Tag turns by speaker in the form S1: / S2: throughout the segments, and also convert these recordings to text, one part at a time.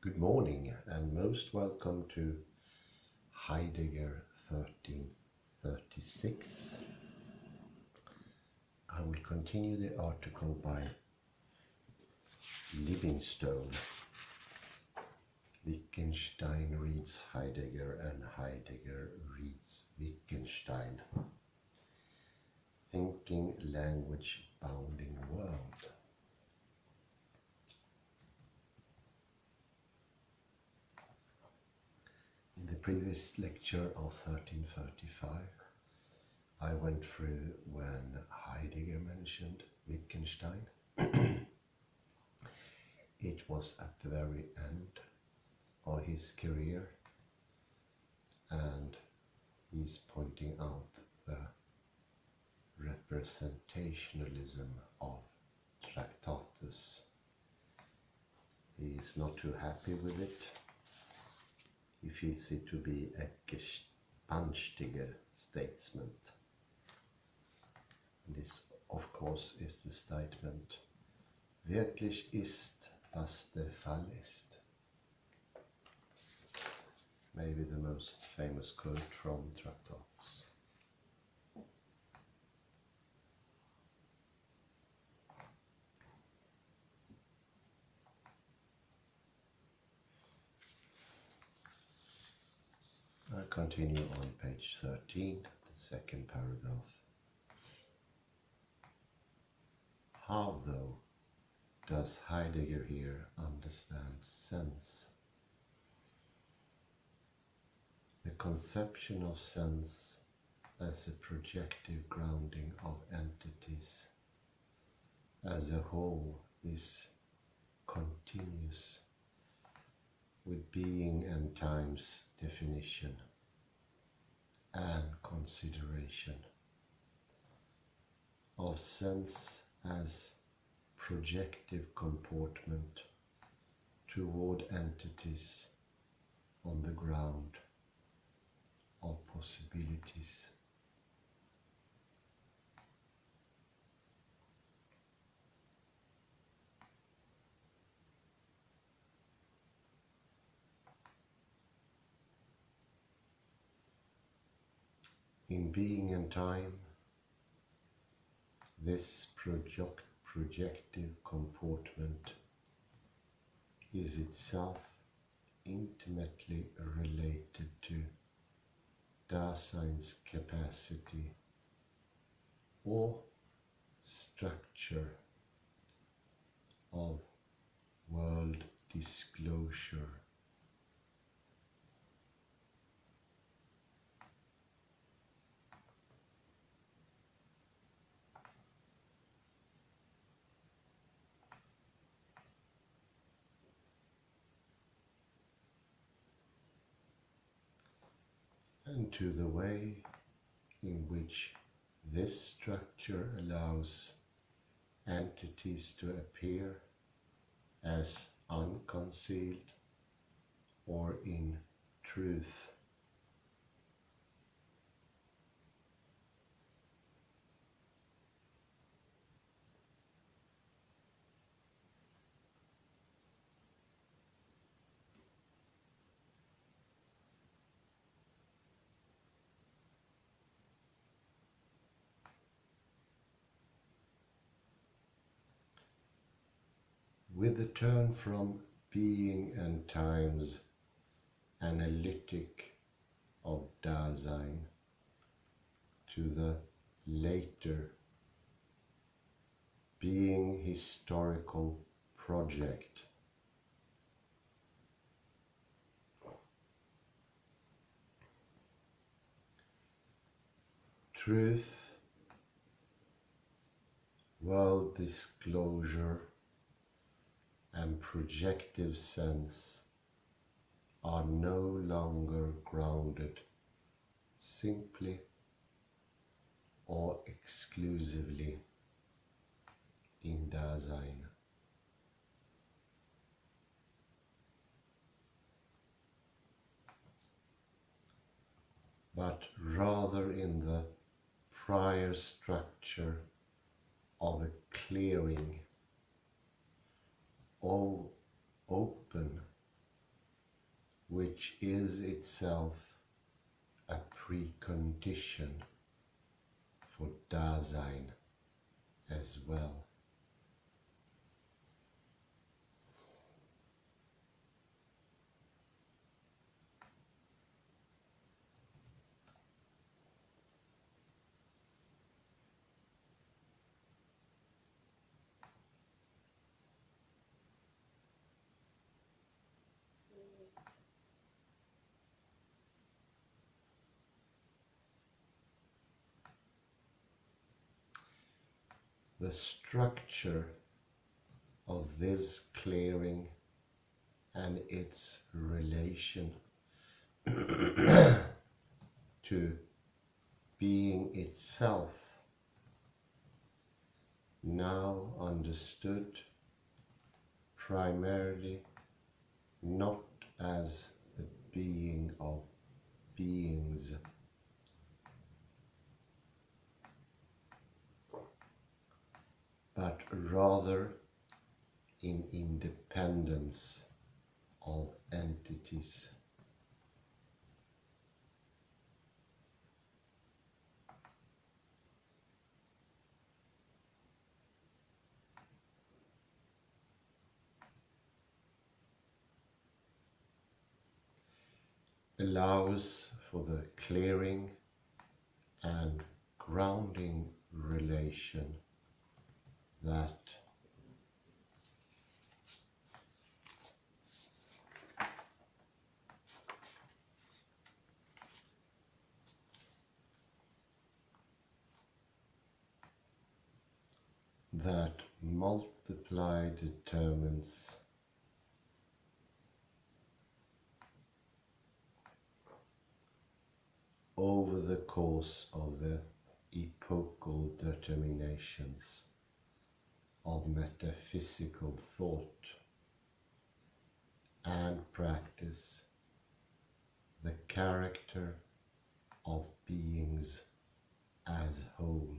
S1: Good morning and most welcome to Heidegger 1336. I will continue the article by Livingston. Wittgenstein reads Heidegger and Heidegger reads Wittgenstein. Thinking, language, bounding world. In the previous lecture of 1335, I went through when Heidegger mentioned Wittgenstein. It was at the very end of his career, and he's pointing out the representationalism of Tractatus. He is not too happy with it. He feels it to be a gespenstige statement. And this, of course, is the statement "Wirklich ist, was der Fall ist." Maybe the most famous quote from Tractatus. I continue on page 13, the second paragraph. How, though, does Heidegger here understand sense? The conception of sense as a projective grounding of entities as a whole is continuous with being and time's definition and consideration of sense as projective comportment toward entities on the ground of possibilities. In being and time, this projective comportment is itself intimately related to Dasein's capacity or structure of world disclosure. And to the way in which this structure allows entities to appear as unconcealed or in truth. With the turn from being and time's analytic of Dasein to the later being historical project, truth, world disclosure, and projective sense are no longer grounded simply or exclusively in Dasein. But rather in the prior structure of a clearing, open which is itself a precondition for Dasein as well. The structure of this clearing and its relation to being itself, now understood primarily not as the being of beings, but rather in independence of entities. Allows for the clearing and grounding relation that multiply determines over the course of the epochal determinations of metaphysical thought and practice the character of beings as whole.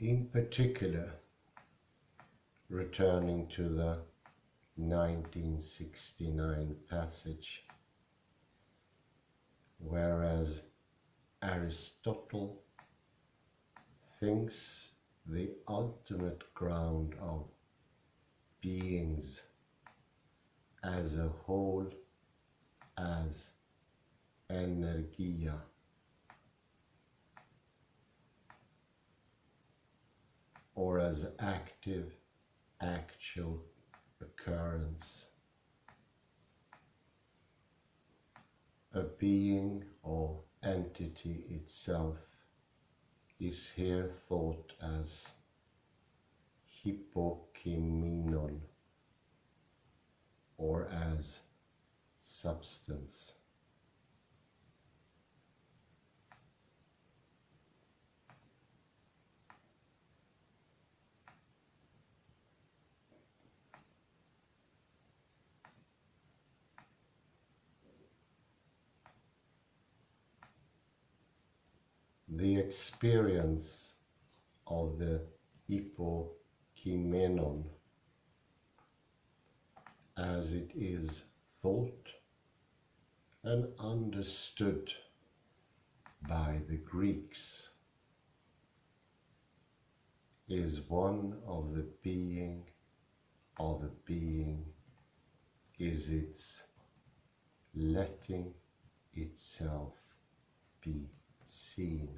S1: In particular, returning to the 1969 passage, whereas Aristotle thinks the ultimate ground of beings as a whole as energia, or as active, actual occurrence. A being or entity itself is here thought as hypokeimenon, or as substance. The experience of the hypokeimenon as it is thought and understood by the Greeks is one of the being of a being, is its letting itself be seen,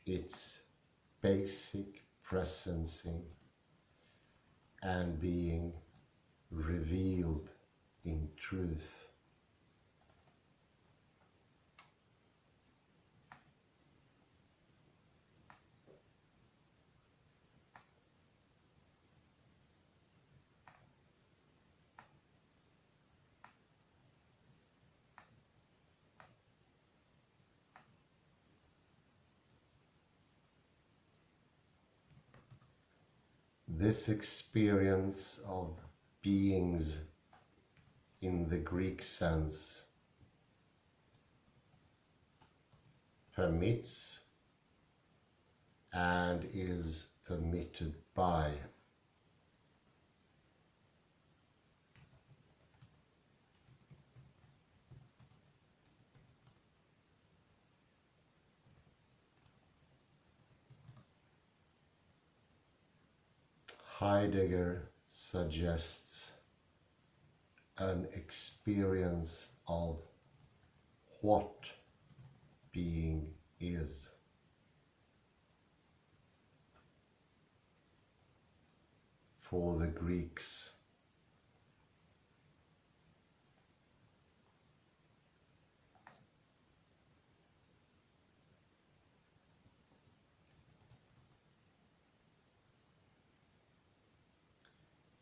S1: its basic presencing and being revealed in truth. This experience of beings in the Greek sense permits and is permitted by Heidegger suggests an experience of what being is. For the Greeks,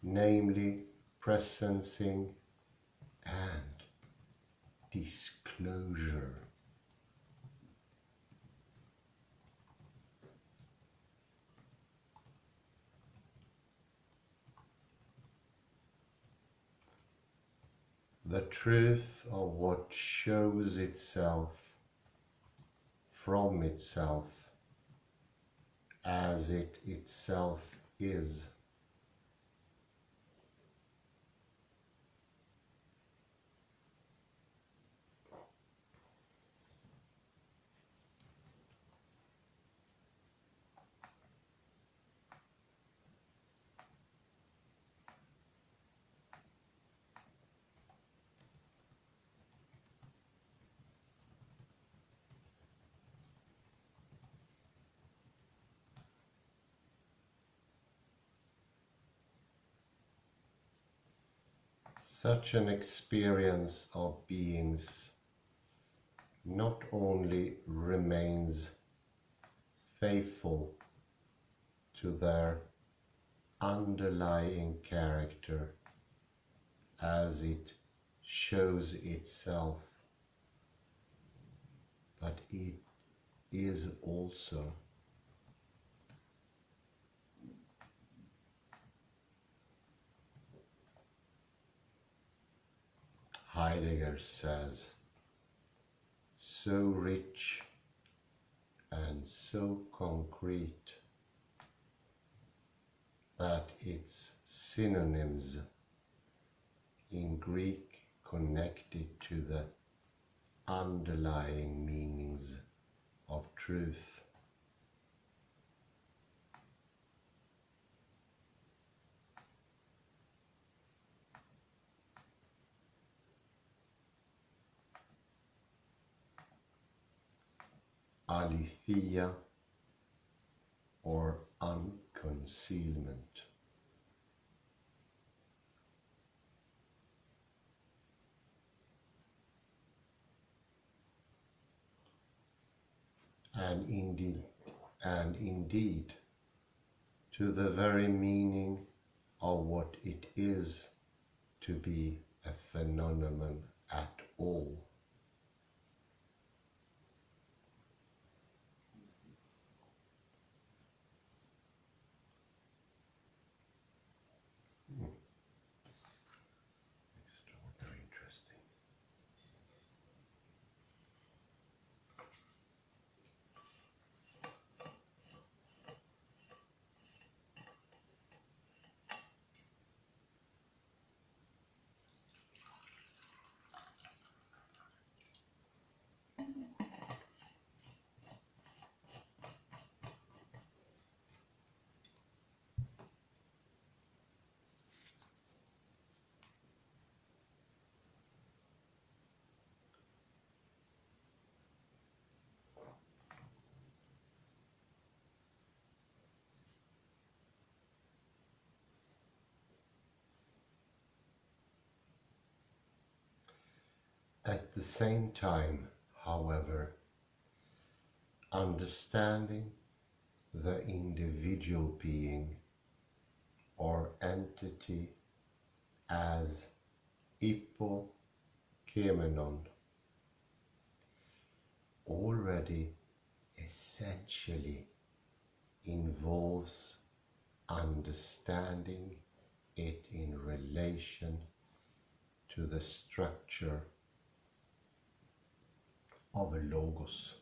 S1: namely presencing and disclosure. The truth of what shows itself from itself as it itself is. Such an experience of beings not only remains faithful to their underlying character as it shows itself, but it is also Heidegger says, so rich and so concrete that its synonyms in Greek connected to the underlying meanings of truth. Aletheia or unconcealment. And indeed, to the very meaning of what it is to be a phenomenon at all. Extraordinarily interesting. At the same time, however, understanding the individual being or entity as hypokemenon already essentially involves understanding it in relation to the structure of a logos.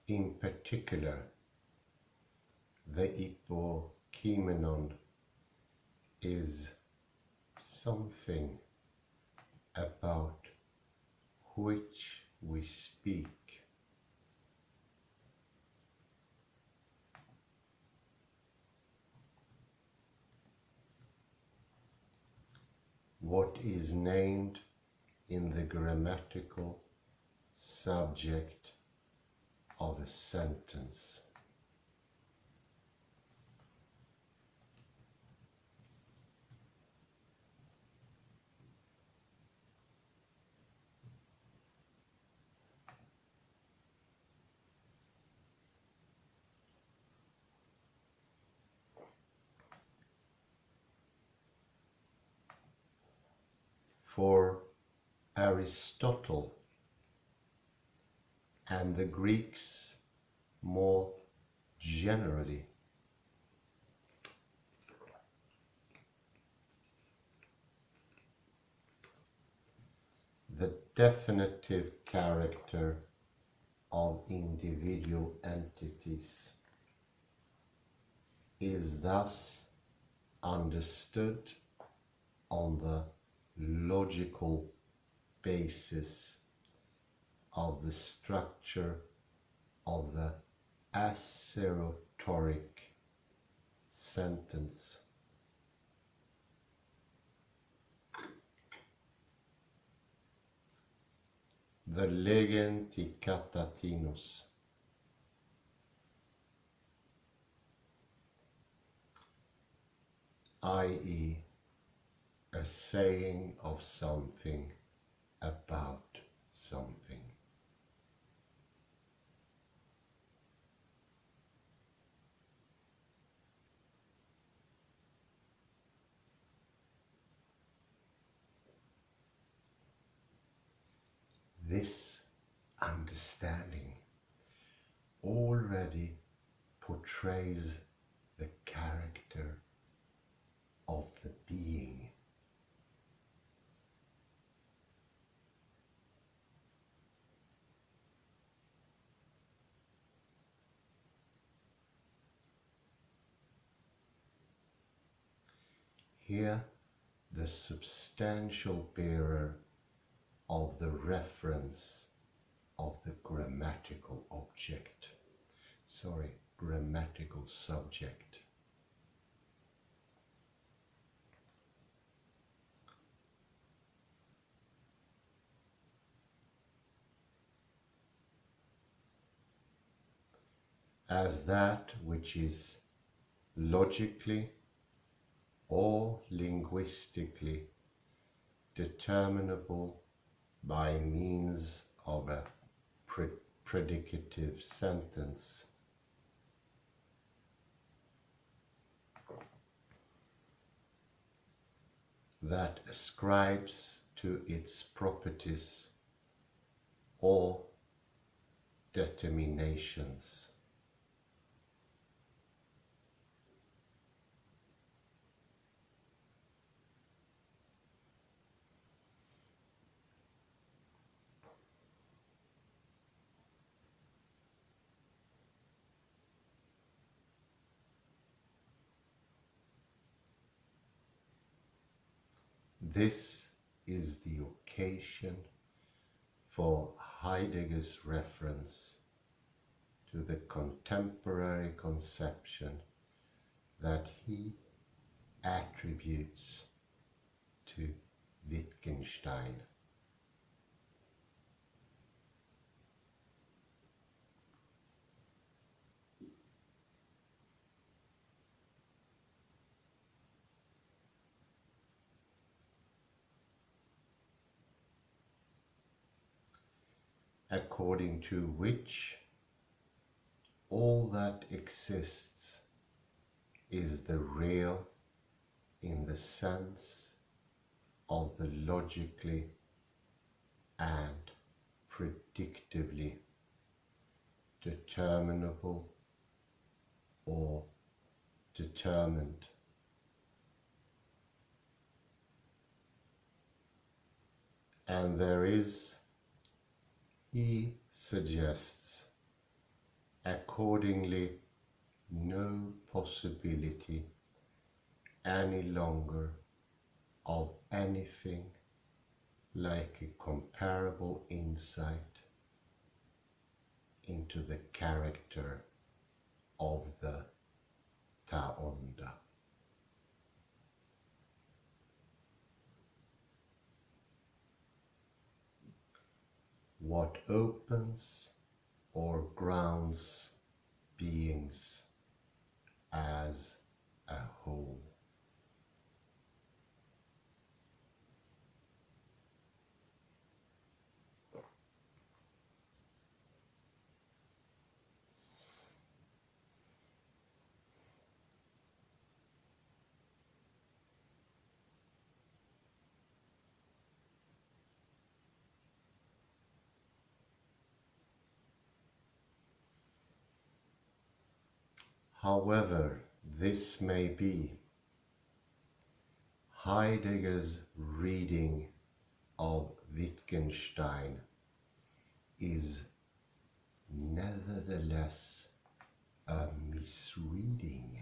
S1: In particular, the hypokeimenon is something about which we speak. What is named in the grammatical subject of a sentence. For Aristotle and the Greeks more generally, the definitive character of individual entities is thus understood on the logical basis of the structure of the aserotoric sentence. The legenti katatinos, i.e., a saying of something about something. This understanding already portrays the character of the being. Here, the substantial bearer of the reference of the grammatical subject. As that which is logically or linguistically determinable by means of a predicative sentence. That ascribes to its properties or determinations. This is the occasion for Heidegger's reference to the contemporary conception that he attributes to Wittgenstein. According to which all that exists is the real in the sense of the logically and predictably determinable or determined. And there is, he suggests, accordingly no possibility any longer of anything like a comparable insight into the character of the Ta-onda. What opens or grounds beings as a whole. However this may be, Heidegger's reading of Wittgenstein is nevertheless a misreading.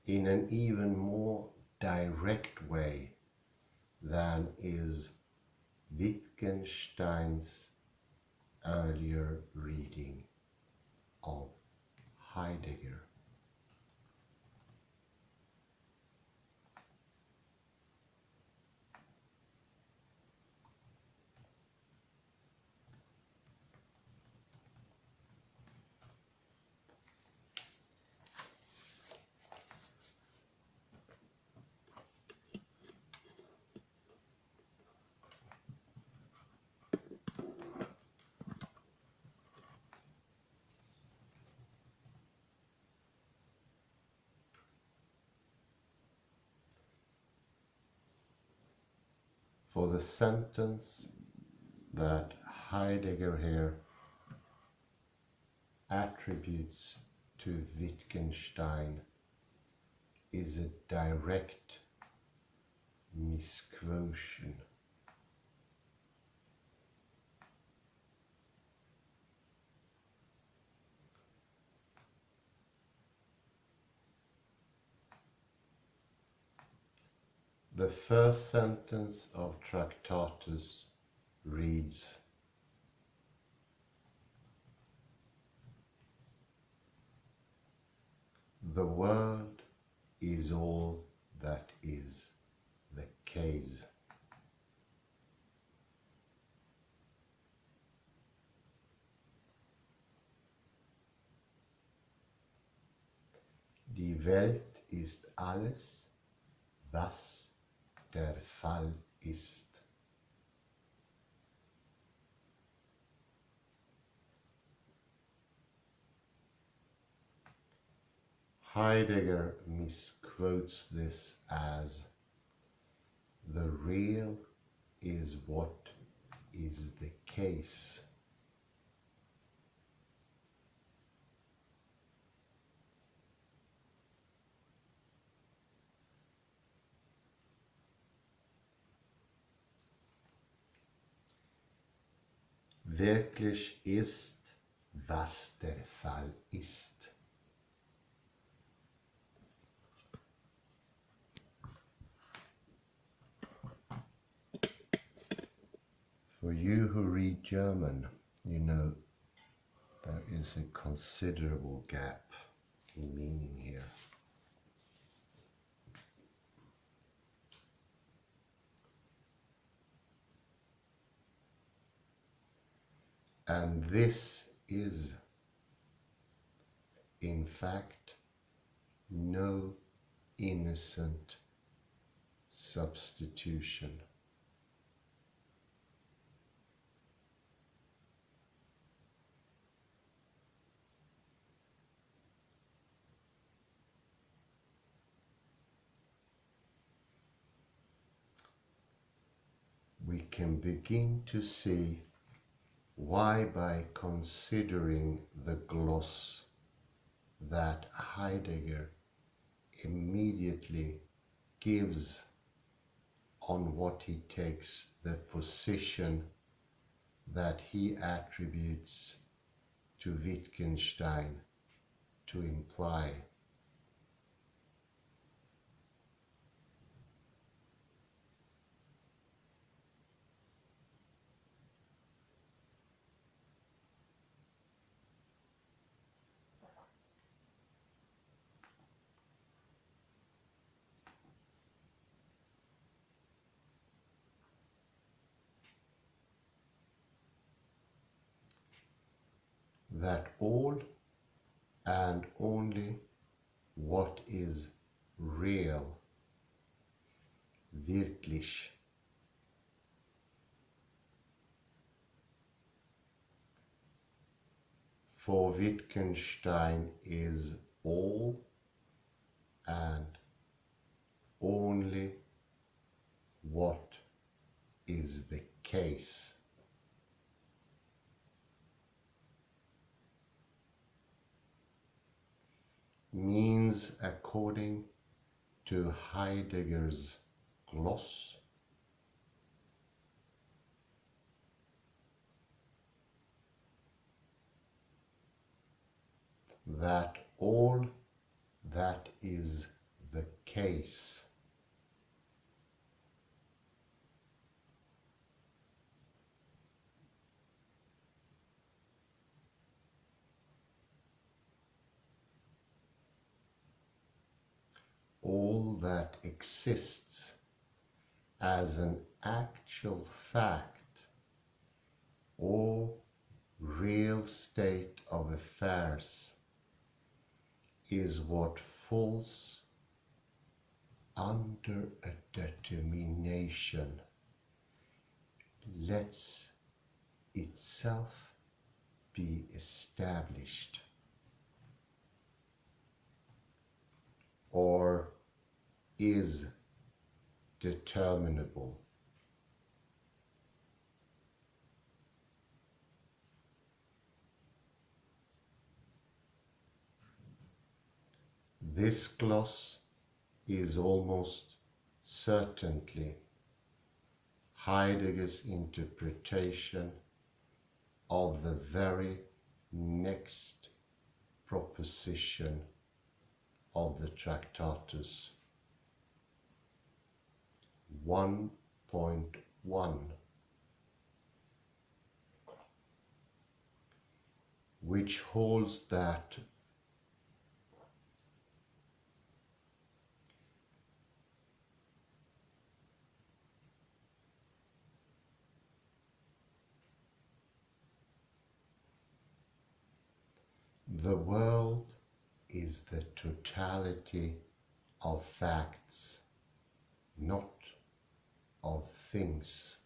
S1: In an even more direct way than is Wittgenstein's earlier reading of Heidegger. For the sentence that Heidegger here attributes to Wittgenstein is a direct misquotation. The first sentence of Tractatus reads, "The world is all that is the case." Die Welt ist alles, was der Fall ist. Heidegger misquotes this as, "The real is what is the case." Wirklich ist, was der Fall ist. For you who read German, you know there is a considerable gap in meaning here. And this is, in fact, no innocent substitution. We can begin to see why, by considering the gloss that Heidegger immediately gives on what he takes the position that he attributes to Wittgenstein to imply. That all and only what is real, wirklich, for Wittgenstein is all and only what is the case. Means, according to Heidegger's gloss, that all that is the case all that exists as an actual fact or real state of affairs is what falls under a determination, lets itself be established, or is determinable. This gloss is almost certainly Heidegger's interpretation of the very next proposition of the Tractatus 1.1, which holds that the world is the totality of facts, not of things.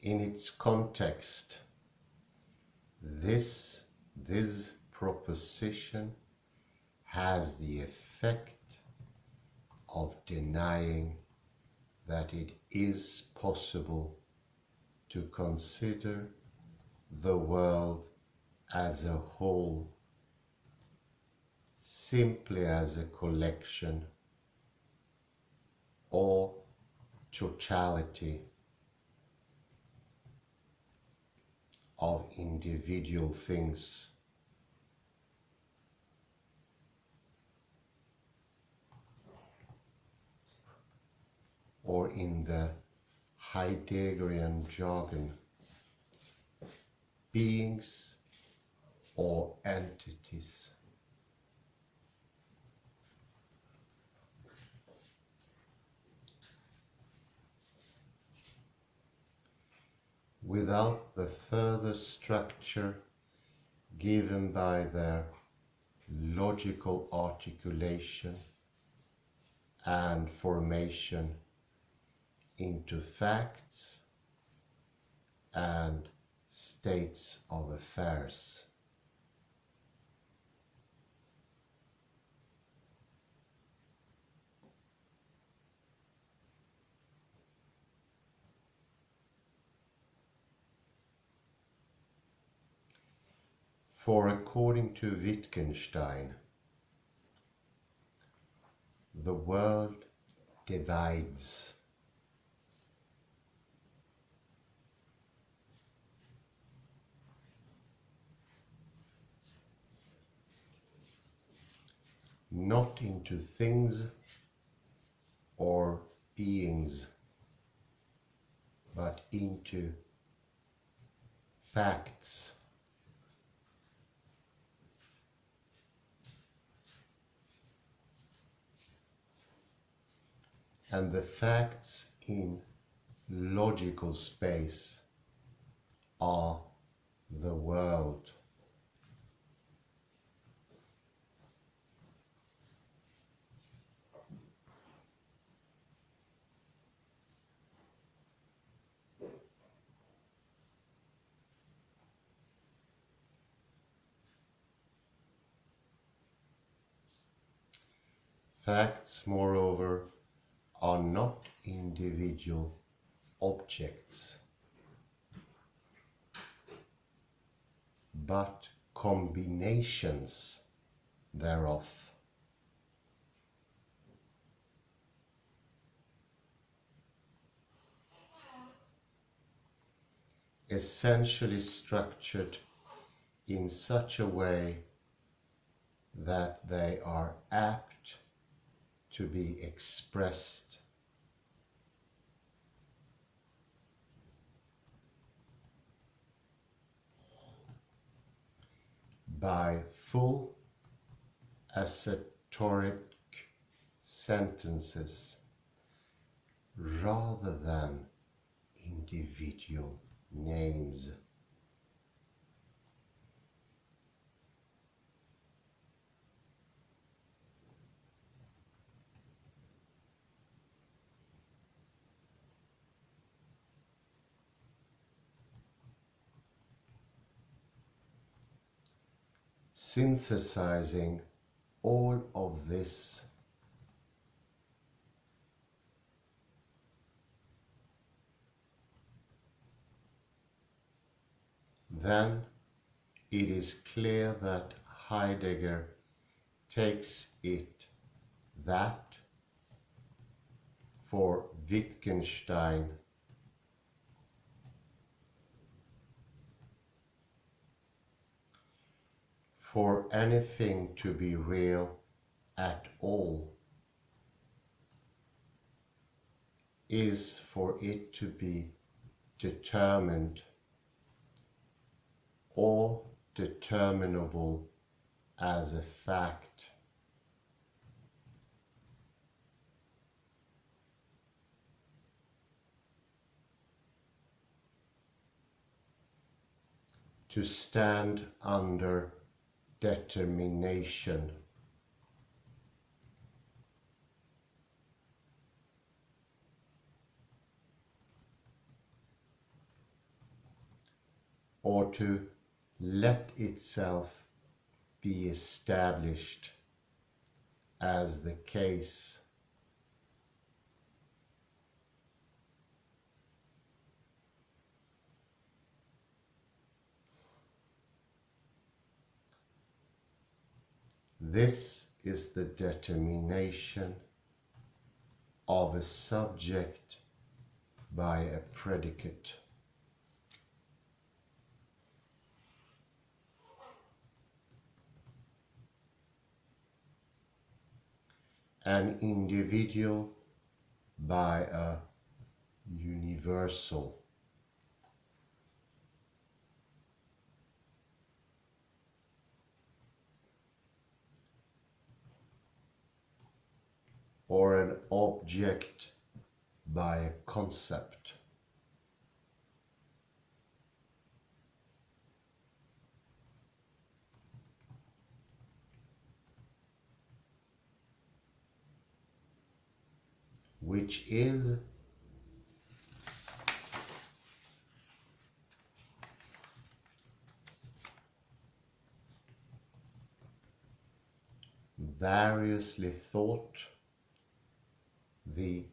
S1: In its context, this proposition has the effect of denying that it is possible to consider the world as a whole simply as a collection or totality of individual things. Or in the Heideggerian jargon, beings or entities. without the further structure given by their logical articulation and formation into facts and states of affairs. For according to Wittgenstein, the world divides. Not into things or beings, but into facts. And the facts in logical space are the world. Facts, moreover, are not individual objects, but combinations thereof. Essentially structured in such a way that they are apt to be expressed by full assertoric sentences rather than individual names. Synthesizing all of this, then it is clear that Heidegger takes it that for Wittgenstein for anything to be real at all is for it to be determined or determinable as a fact. To stand under determination. Or to let itself be established as the case. This is the determination of a subject by a predicate. An individual by a universal. Or an object by a concept. which is variously thought the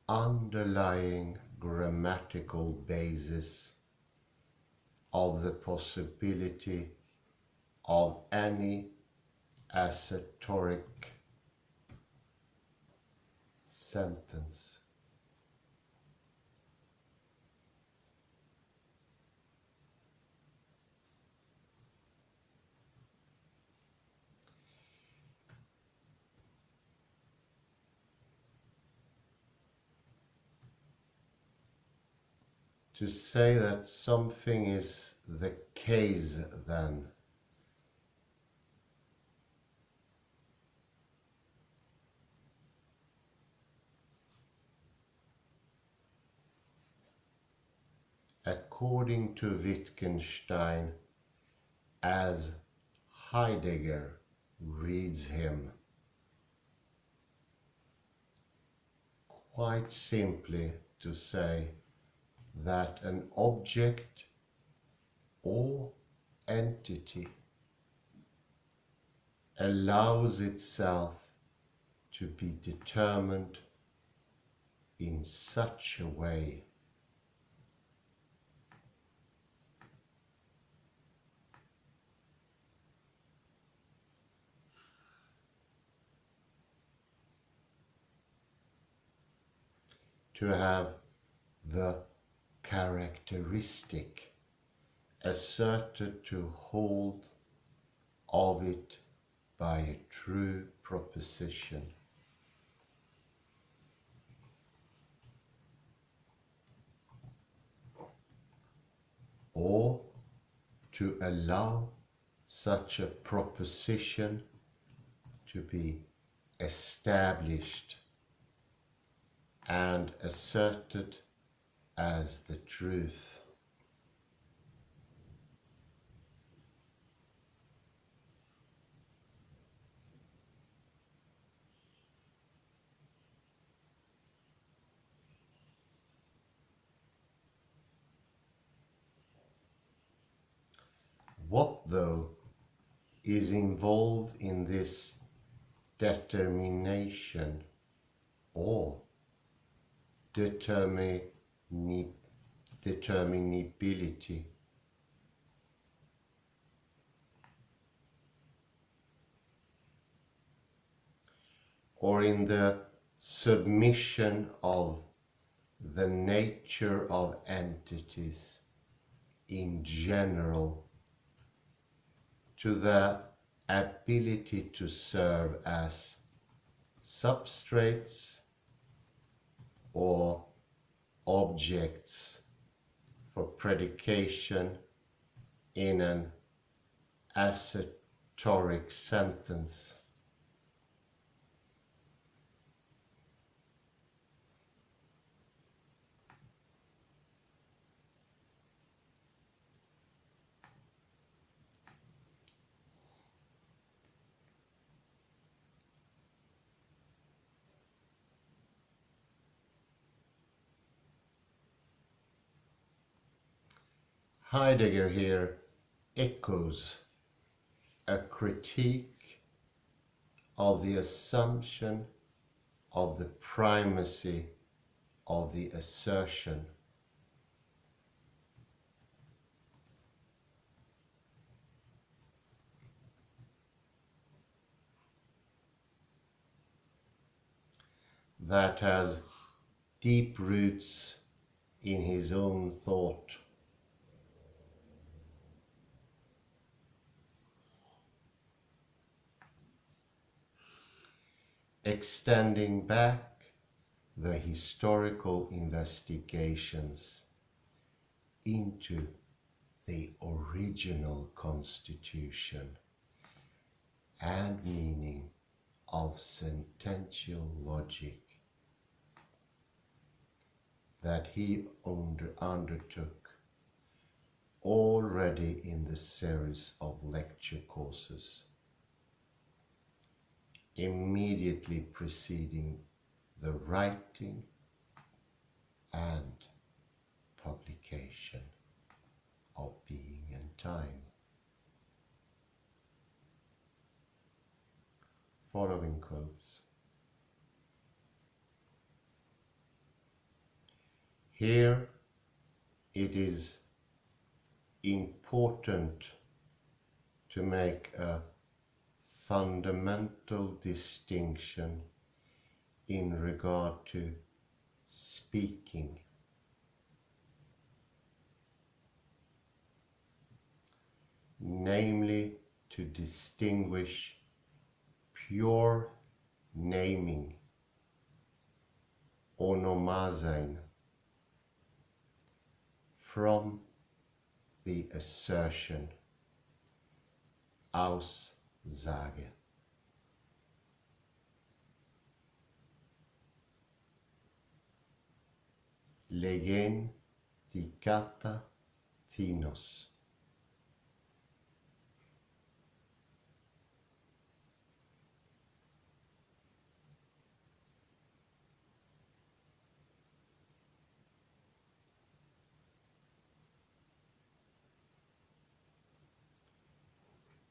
S1: underlying grammatical basis of the possibility of any assertoric sentence. To say that something is the case, then, according to Wittgenstein, as Heidegger reads him, quite simply to say that an object or entity allows itself to be determined in such a way to have the characteristic asserted to hold of it by a true proposition, or to allow such a proposition to be established and asserted as the truth. What, though, is involved in this determination or determinability? Or in the submission of the nature of entities in general to the ability to serve as substrates or objects for predication in an assertoric sentence. Heidegger here echoes a critique of the assumption of the primacy of the assertion. That has deep roots in his own thought. Extending back the historical investigations into the original constitution and meaning of sentential logic that he undertook already in the series of lecture courses immediately preceding the writing and publication of being and time. Following quotes. Here it is important to make a fundamental distinction in regard to speaking. Namely, to distinguish pure naming, onomasein, from the assertion, Aussage. Legen dicata tinos.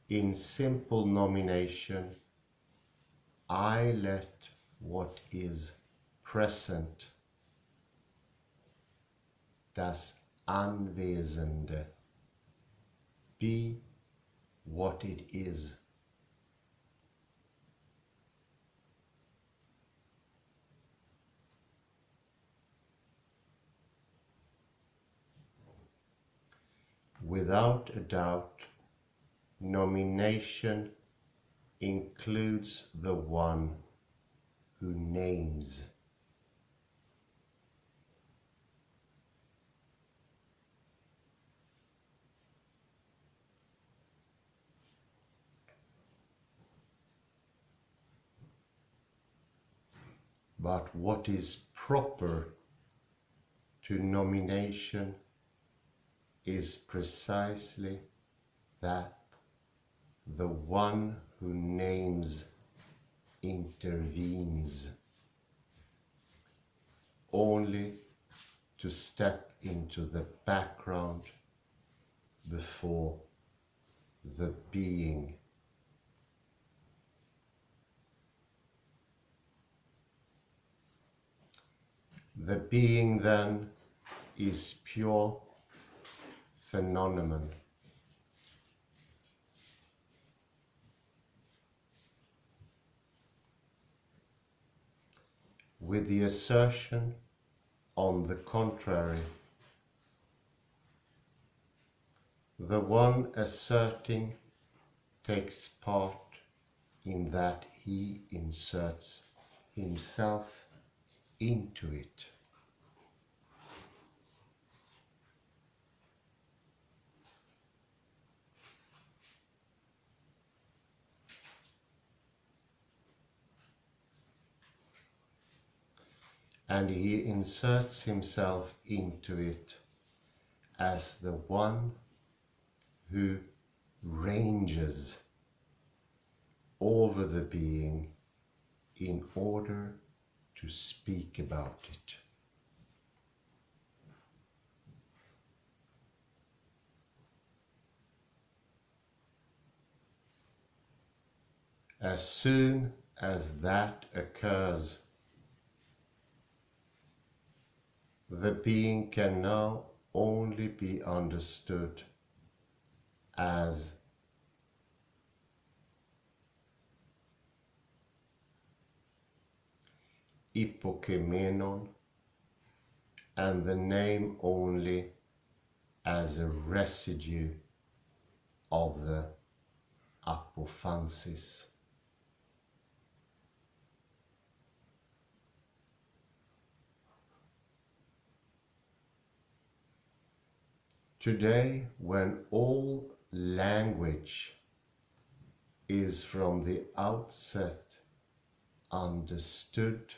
S1: In simple nomination, I let what is present, das Anwesende, be what it is. Without a doubt, nomination includes the one who names. But what is proper to nomination is precisely that the one who names intervenes, only to step into the background before the being. The being then is pure phenomenon. With the assertion, on the contrary, the one asserting takes part in that he inserts himself into it. And he inserts himself into it as the one who ranges over the being in order to speak about it. As soon as that occurs, the being can now only be understood as hypokemenon, and the name only as a residue of the apophansis. Today, when all language is from the outset understood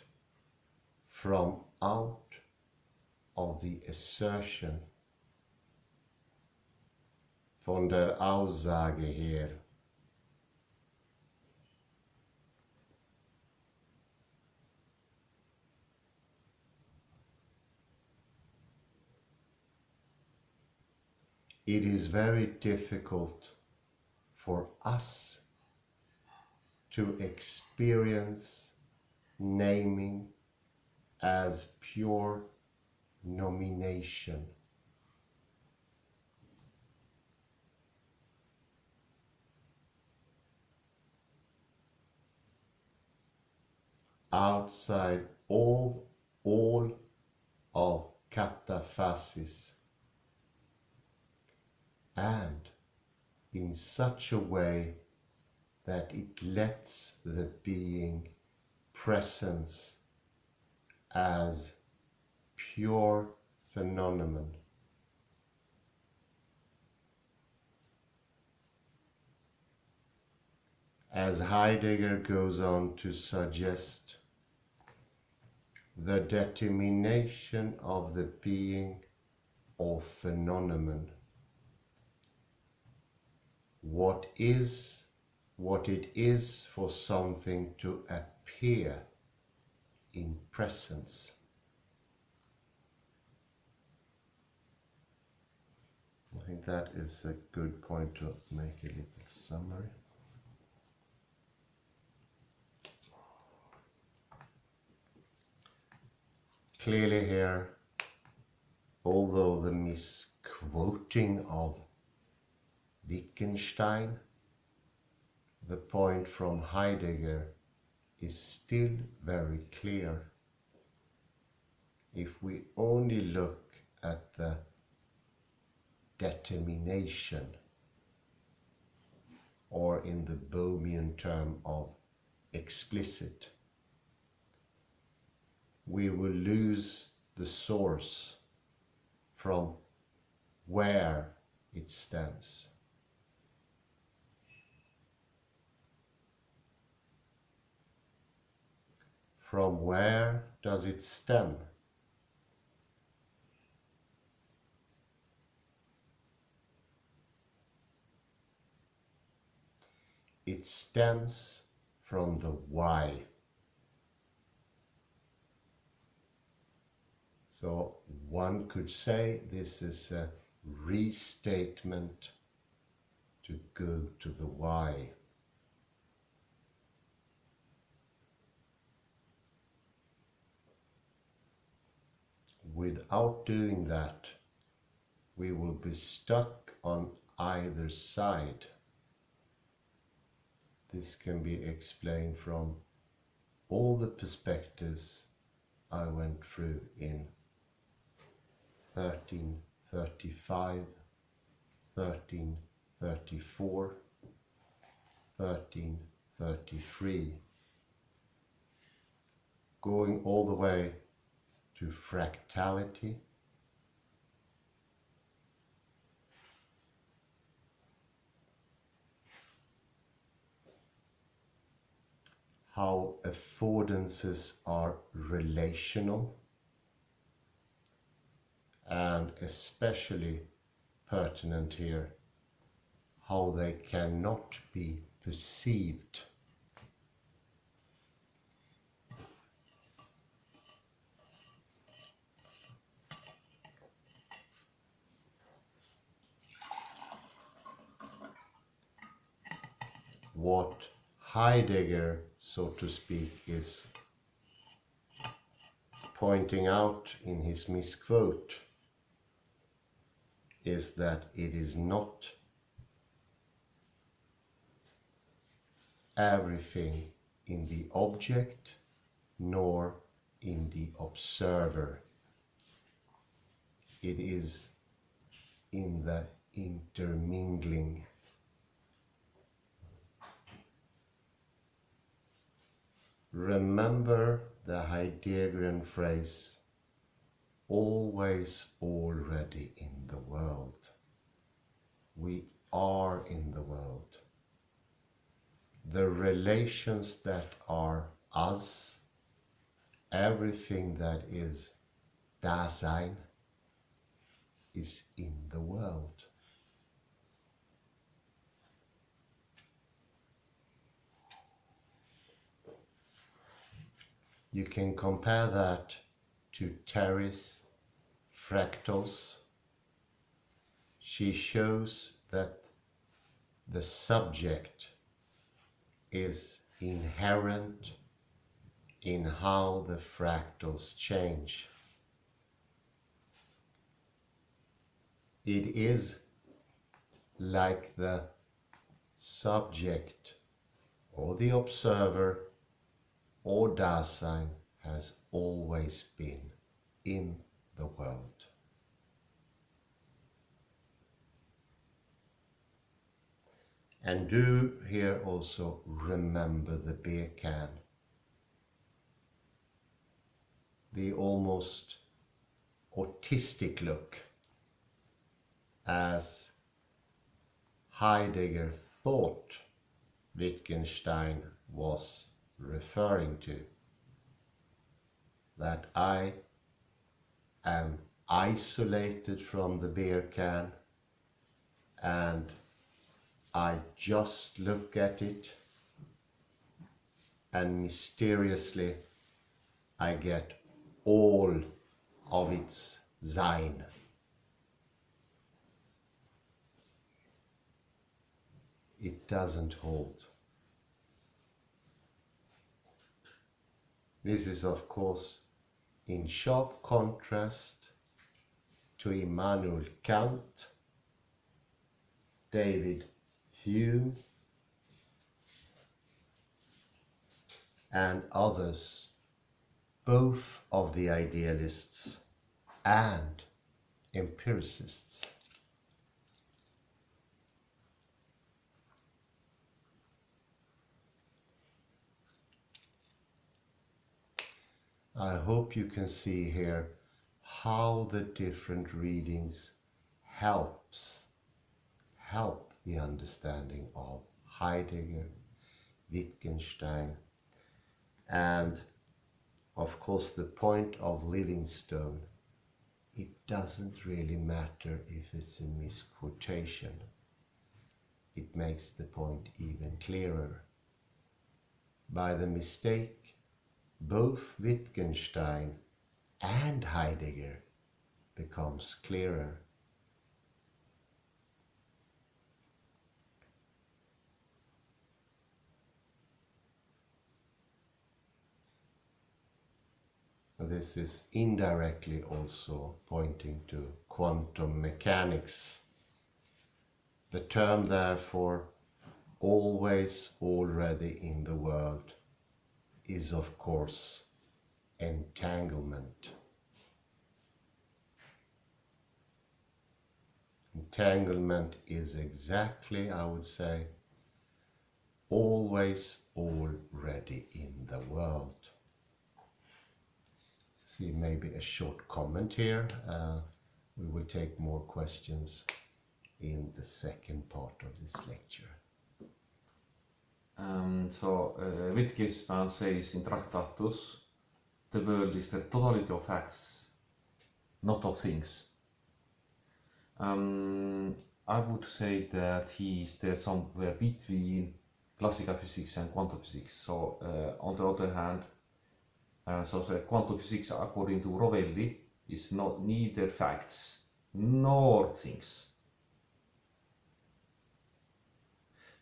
S1: from out of the assertion, von der Aussage her, it is very difficult for us to experience naming as pure nomination. Outside all of cataphasis, and in such a way that it lets the being presence as pure phenomenon. As Heidegger goes on to suggest, the determination of the being or phenomenon, what it is for something to appear in presence. I think that is a good point to make a little summary. Clearly here, although the misquoting of Wittgenstein, the point from Heidegger is still very clear. If we only look at the determination, or in the Bohmian term of explicit, we will lose the source from where it stems. From where does it stem? It stems from the why. So one could say this is a restatement to go to the why. Without doing that, we will be stuck on either side. This can be explained from all the perspectives I went through in 1335, 1334, 1333, going all the way to fractality, how affordances are relational, and especially pertinent here, how they cannot be perceived. What Heidegger, so to speak, is pointing out in his misquote is that it is not everything in the object nor in the observer. It is in the intermingling. Remember the Heideggerian phrase, always already in the world. We are in the world. The relations that are us, everything that is Dasein, is in the world. You can compare that to Terry's fractals, she shows that the subject is inherent in how the fractals change. It is like the subject or the observer or Dasein has always been in the world. And do here also remember the beer can, the almost autistic look as Heidegger thought Wittgenstein was referring to, that I am isolated from the beer can and I just look at it and mysteriously I get all of its Sein. It doesn't hold. This is of course in sharp contrast to Immanuel Kant, David Hume and others, both of the idealists and empiricists. I hope you can see here how the different readings help the understanding of Heidegger, Wittgenstein, and of course the point of Livingston. It doesn't really matter if it's a misquotation. It makes the point even clearer. By the mistake, both Wittgenstein and Heidegger becomes clearer. This is indirectly also pointing to quantum mechanics. The term therefore, always already in the world, is of course entanglement. Entanglement is exactly, I would say, always already in the world. See maybe a short comment here. We will take more questions in the second part of this lecture.
S2: Wittgenstein says in Tractatus, the world is the totality of facts, not of things. I would say that he is there somewhere between classical physics and quantum physics. So on the other hand, so the quantum physics according to Rovelli is not neither facts nor things.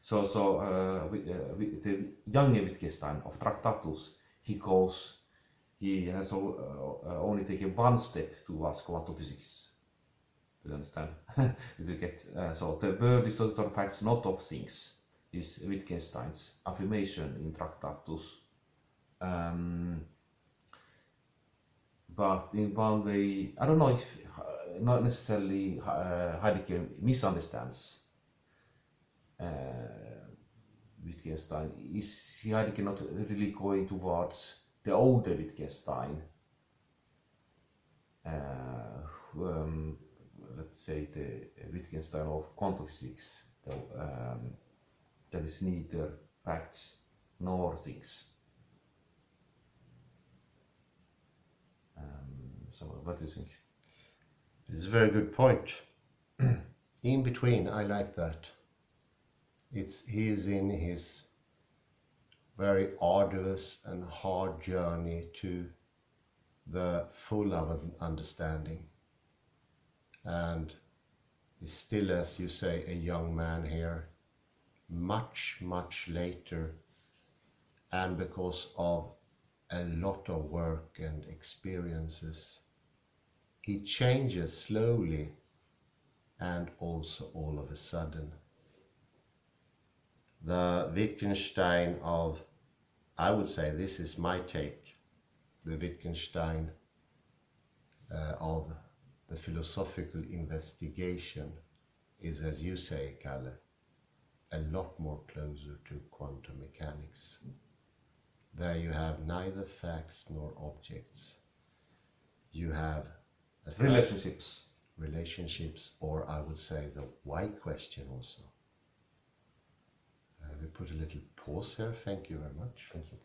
S2: So the younger Wittgenstein of Tractatus, he has only taken one step towards quantum physics. You understand? You get, so the world is total of facts, not of things, is Wittgenstein's affirmation in Tractatus. But in one way, I don't know if not necessarily Heidegger misunderstands Wittgenstein. Is Heidegger not really going towards the older Wittgenstein? Let's say the Wittgenstein of quantum physics, that is neither facts nor things. So what do you think?
S1: It's a very good point. In between, I like that. He is in his very arduous and hard journey to the full of understanding. And is still, as you say, a young man here, much, much later, and because of a lot of work and experiences, he changes slowly and also all of a sudden. The Wittgenstein of, I would say, this is my take, the Wittgenstein of the philosophical investigation is, as you say, Kalle, a lot more closer to quantum mechanics. There you have neither facts nor objects. You have relationships, or I would say the why question also. We put a little pause here. Thank you very much.
S2: Thank you.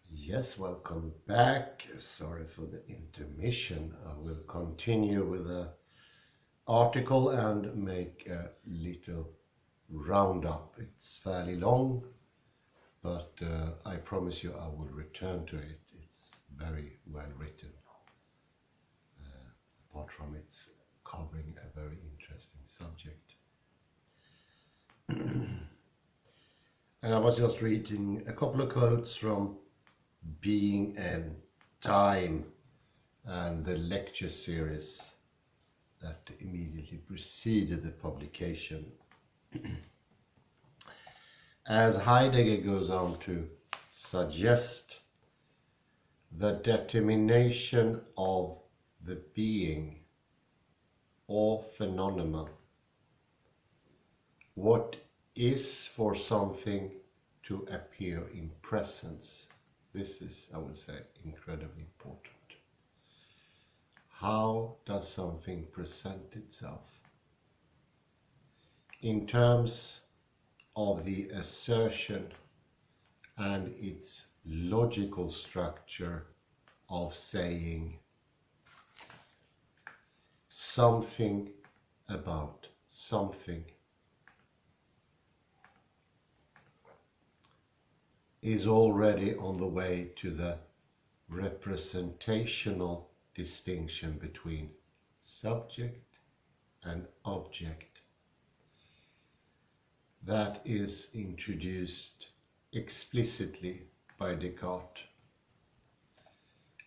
S1: Yes, welcome back. Sorry for the intermission. I will continue with the article and make a little roundup. It's fairly long, but I promise you I will return to it. It's very well written, apart from it's covering a very interesting subject. And I was just reading a couple of quotes from Being and Time and the lecture series that immediately preceded the publication. As Heidegger goes on to suggest, the determination of the being or phenomena, what is for something to appear in presence. This is, I would say, incredibly important. How does something present itself? In terms of the assertion and its logical structure of saying something about something is already on the way to the representational distinction between subject and object that is introduced explicitly by Descartes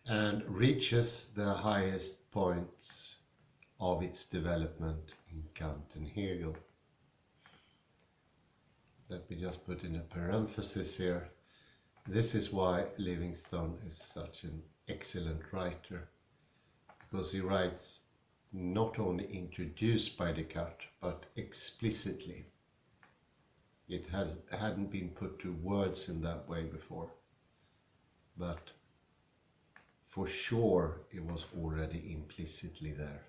S1: and reaches the highest points of its development in Kant and Hegel. Let me just put in a parenthesis here. This is why Livingston is such an excellent writer, because he writes not only introduced by Descartes, but explicitly. It hadn't been put to words in that way before, but for sure it was already implicitly there.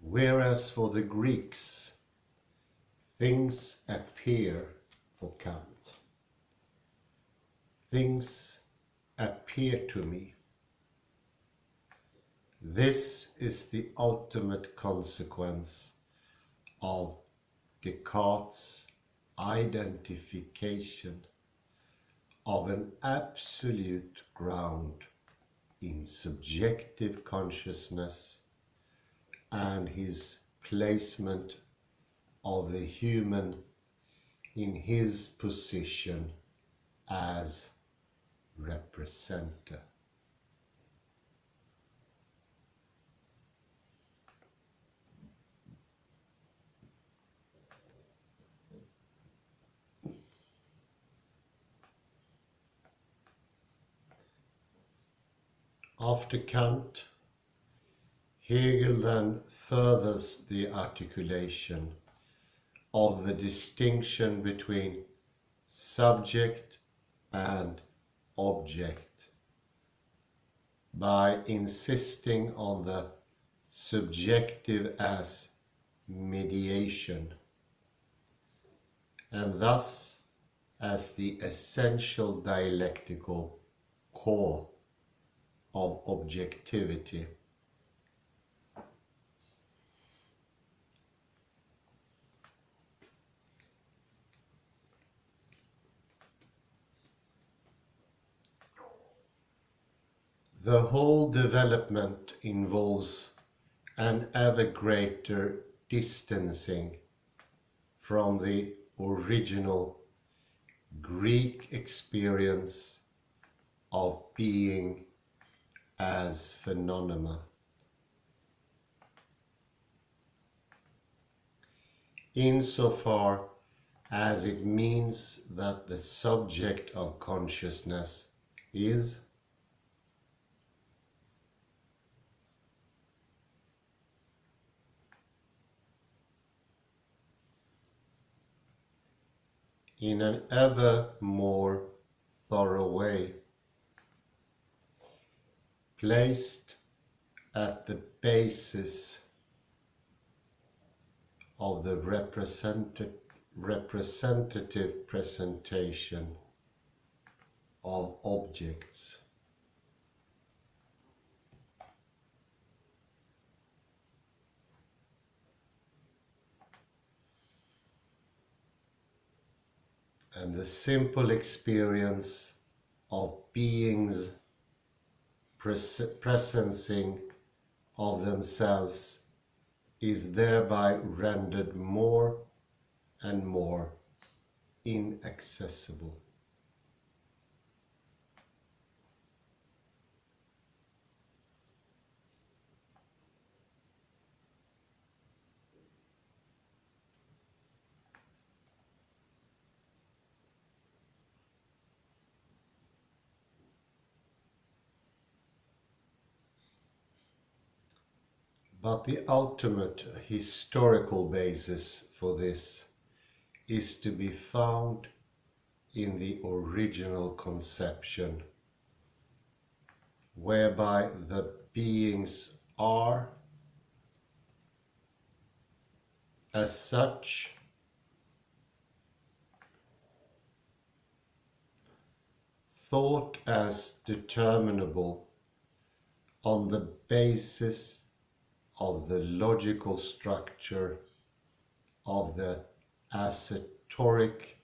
S1: Whereas for the Greeks, things appear for Kant. Things appear to me. This is the ultimate consequence of Descartes' identification of an absolute ground in subjective consciousness and his placement of the human in his position as representer. After Kant, Hegel then furthers the articulation of the distinction between subject and object by insisting on the subjective as mediation, and thus as the essential dialectical core of objectivity. The whole development involves an ever greater distancing from the original Greek experience of being as phenomena. Insofar as it means that the subject of consciousness is, in an ever more thorough way, placed at the basis of the representative presentation of objects. And the simple experience of beings presencing of themselves is thereby rendered more and more inaccessible. But the ultimate historical basis for this is to be found in the original conception, whereby the beings are, as such, thought as determinable on the basis of the logical structure of the assertoric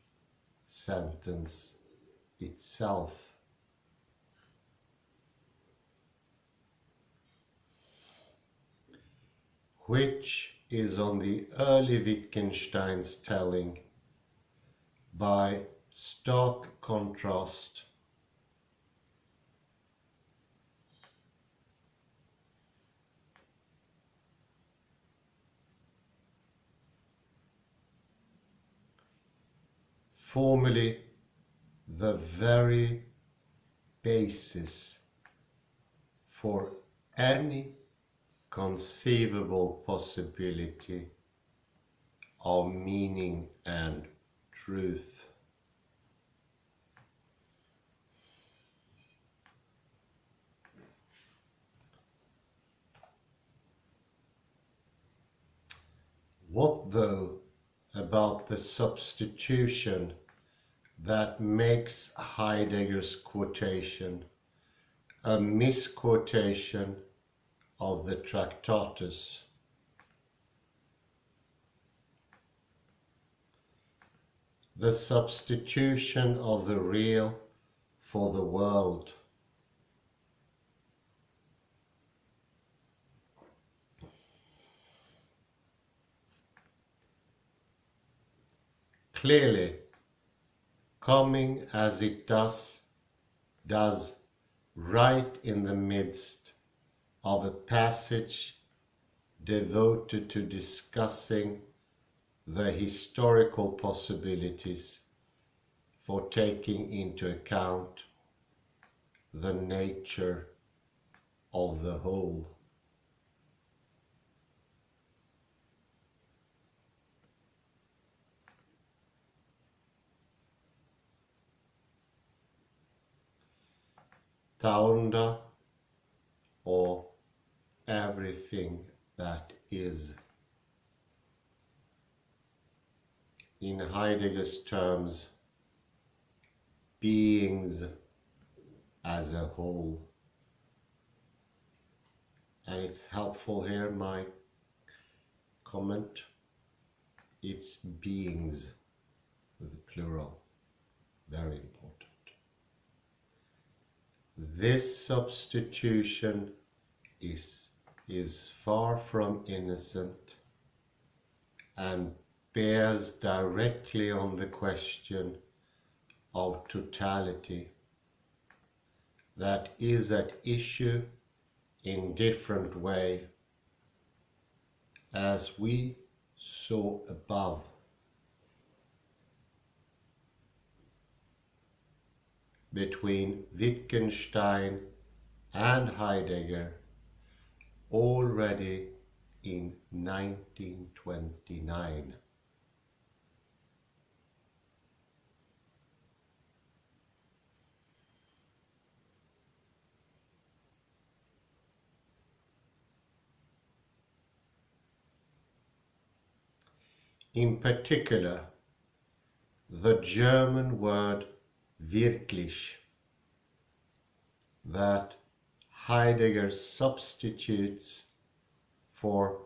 S1: sentence itself. Which is on the early Wittgenstein's telling, by stark contrast formerly the very basis for any conceivable possibility of meaning and truth. What though about the substitution that makes Heidegger's quotation a misquotation of the Tractatus? The substitution of the real for the world. Clearly, coming as it does right in the midst of a passage devoted to discussing the historical possibilities for taking into account the nature of the whole. Taunda, or everything that is. In Heidegger's terms, beings as a whole. And it's helpful here, my comment, it's beings with the plural, very important. This substitution is far from innocent and bears directly on the question of totality that is at issue in different way, as we saw above. Between Wittgenstein and Heidegger already in 1929. In particular, the German word wirklich that Heidegger substitutes for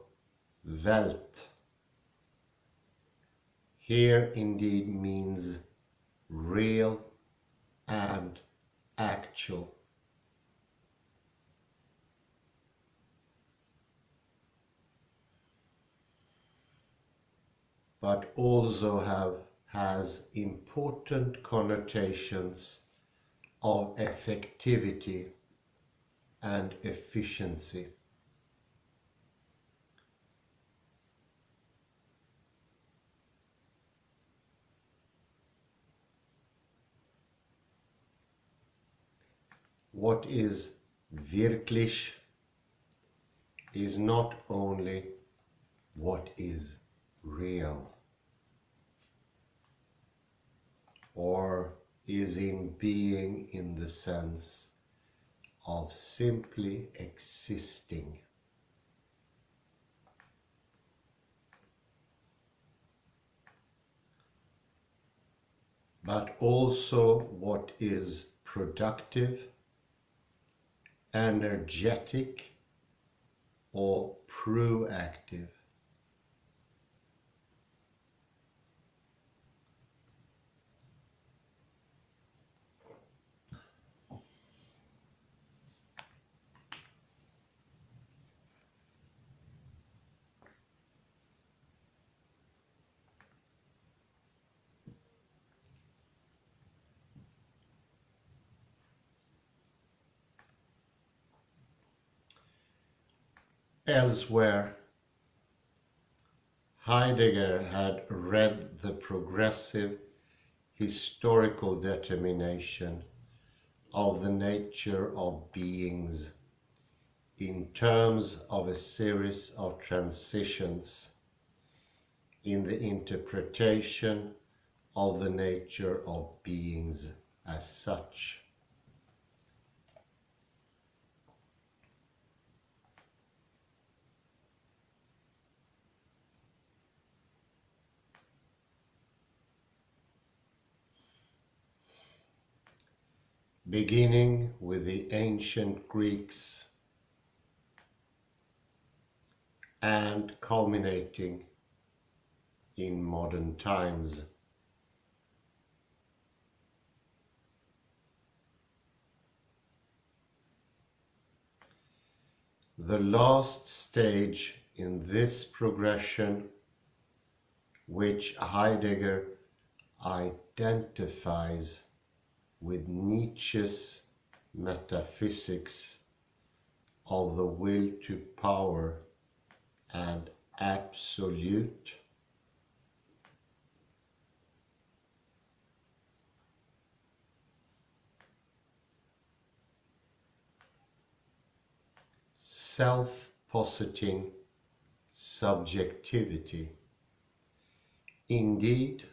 S1: Welt here indeed means real and actual. But also has important connotations of effectivity and efficiency. What is wirklich is not only what is real or is in being in the sense of simply existing, but also what is productive, energetic, or proactive. Elsewhere, Heidegger had read the progressive historical determination of the nature of beings in terms of a series of transitions in the interpretation of the nature of beings as such. Beginning with the ancient Greeks and culminating in modern times. The last stage in this progression, which Heidegger identifies with Nietzsche's metaphysics of the will to power and absolute, self-positing subjectivity. Indeed,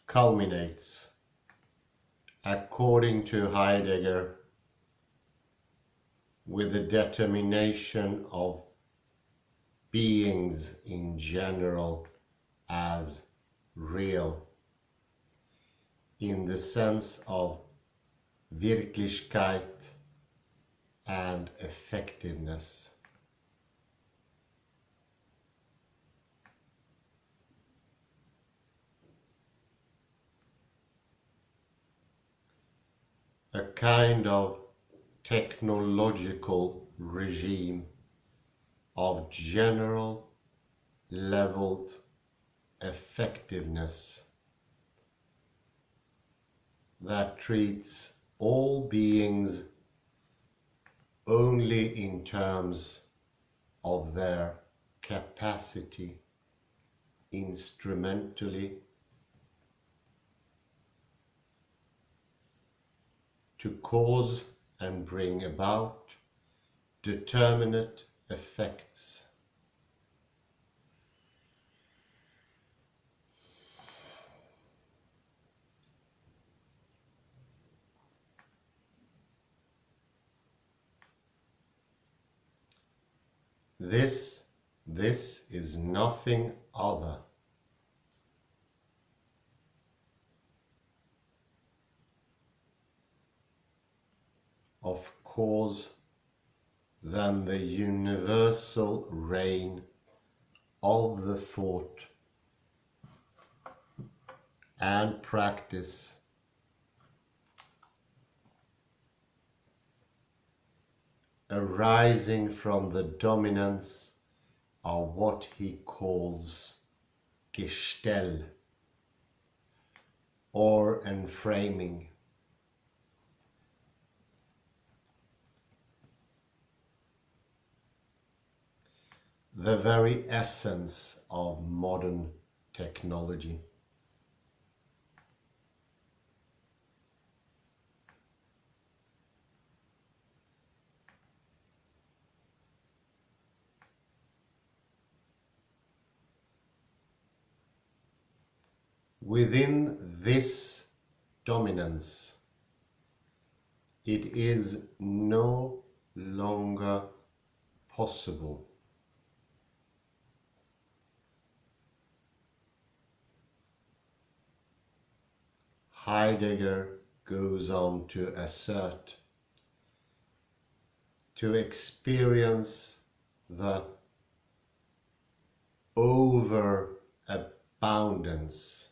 S1: culminates, according to Heidegger, with the determination of beings in general as real, in the sense of Wirklichkeit and effectiveness. a kind of technological regime of general leveled effectiveness that treats all beings only in terms of their capacity instrumentally to cause and bring about determinate effects. This is nothing other of course than the universal reign of the thought and practice arising from the dominance of what he calls Gestell or enframing. The very essence of modern technology. Within this dominance, it is no longer possible Heidegger goes on to assert, to experience the overabundance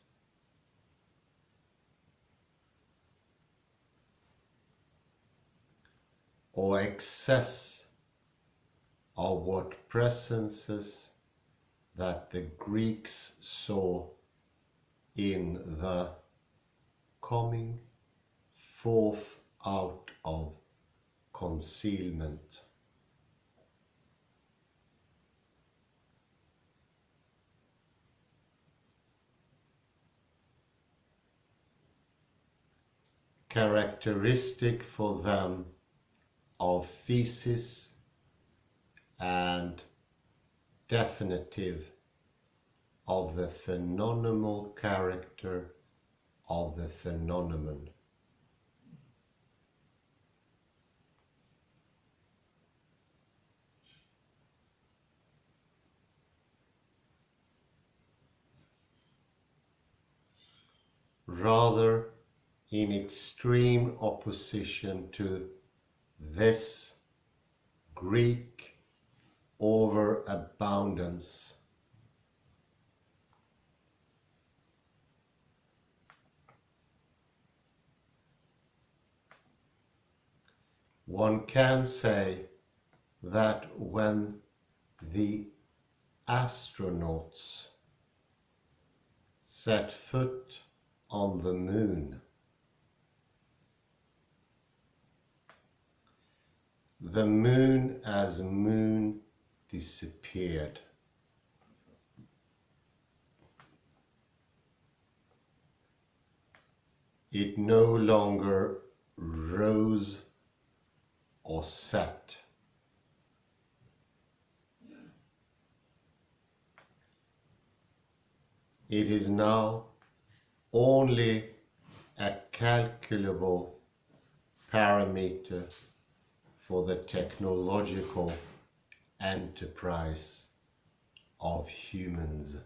S1: or excess of what presences that the Greeks saw in the coming forth out of concealment. Characteristic for them of thesis and definitive of the phenomenal character of the phenomenon. Rather in extreme opposition to this Greek overabundance, one can say that when the astronauts set foot on the moon, the moon as moon disappeared. It no longer rose or set. It is now only a calculable parameter for the technological enterprise of humans.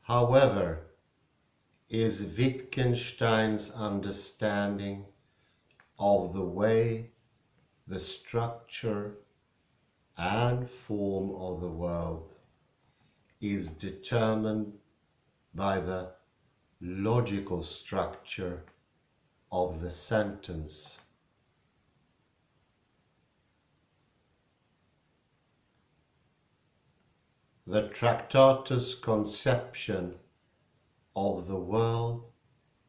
S1: However, is Wittgenstein's understanding of the way the structure and form of the world is determined by the logical structure of the sentence. The Tractatus' conception of the world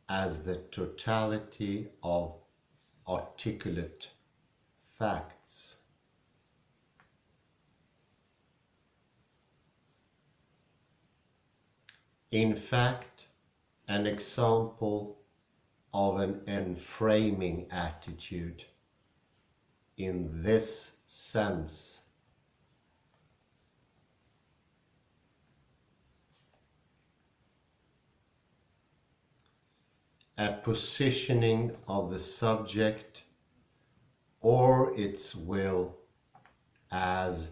S1: as the totality of articulate facts. In fact, an example of an enframing attitude in this sense a positioning of the subject or its will as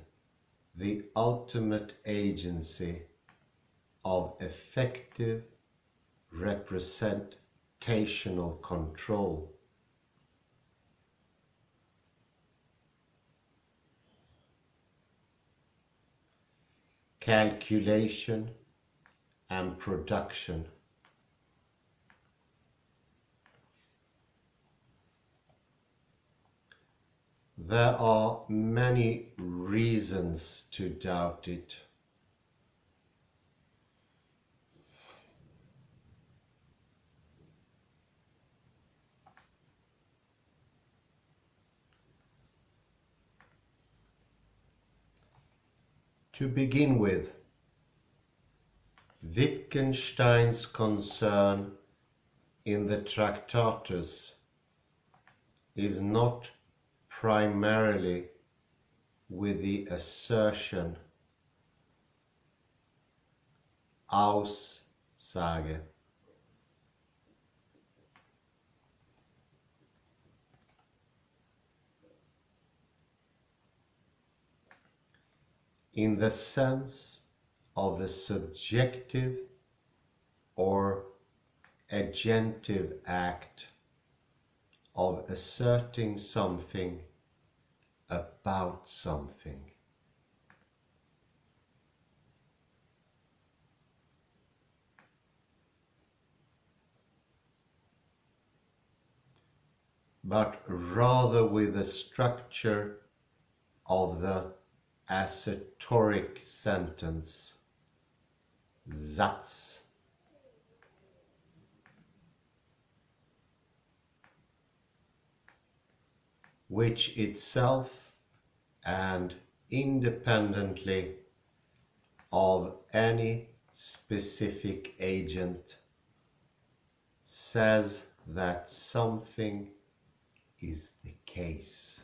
S1: the ultimate agency of effective representational control. Calculation and production. There are many reasons to doubt it. To begin with, Wittgenstein's concern in the Tractatus is not primarily with the assertion Aussage. In the sense of the subjective or agentive act of asserting something about something. But rather with the structure of the assertoric sentence, Satz, which itself and independently of any specific agent says that something is the case.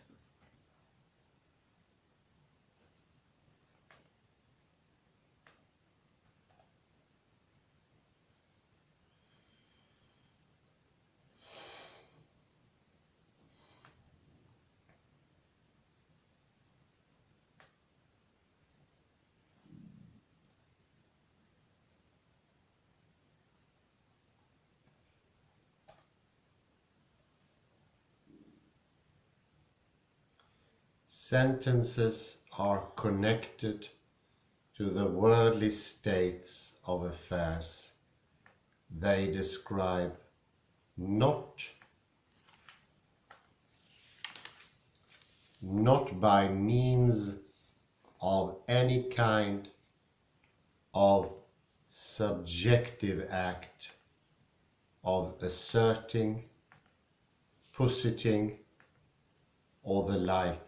S1: Sentences are connected to the worldly states of affairs they describe, not by means of any kind of subjective act of asserting, positing, or the like.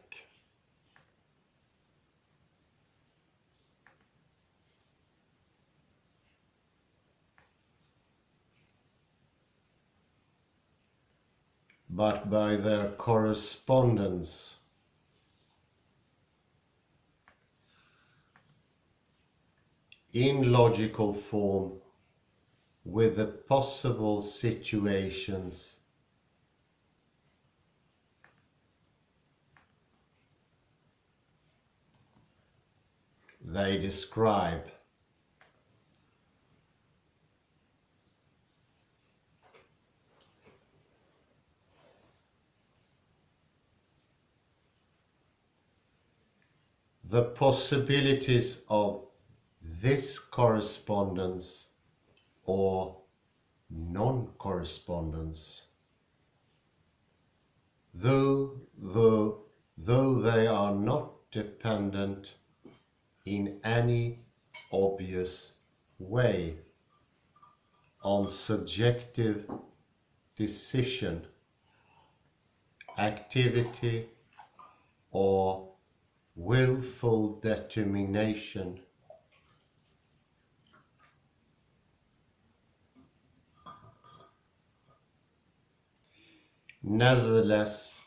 S1: But by their correspondence in logical form with the possible situations they describe. the possibilities of this correspondence or non-correspondence, though they are not dependent in any obvious way on subjective decision, activity, or willful determination. Nevertheless,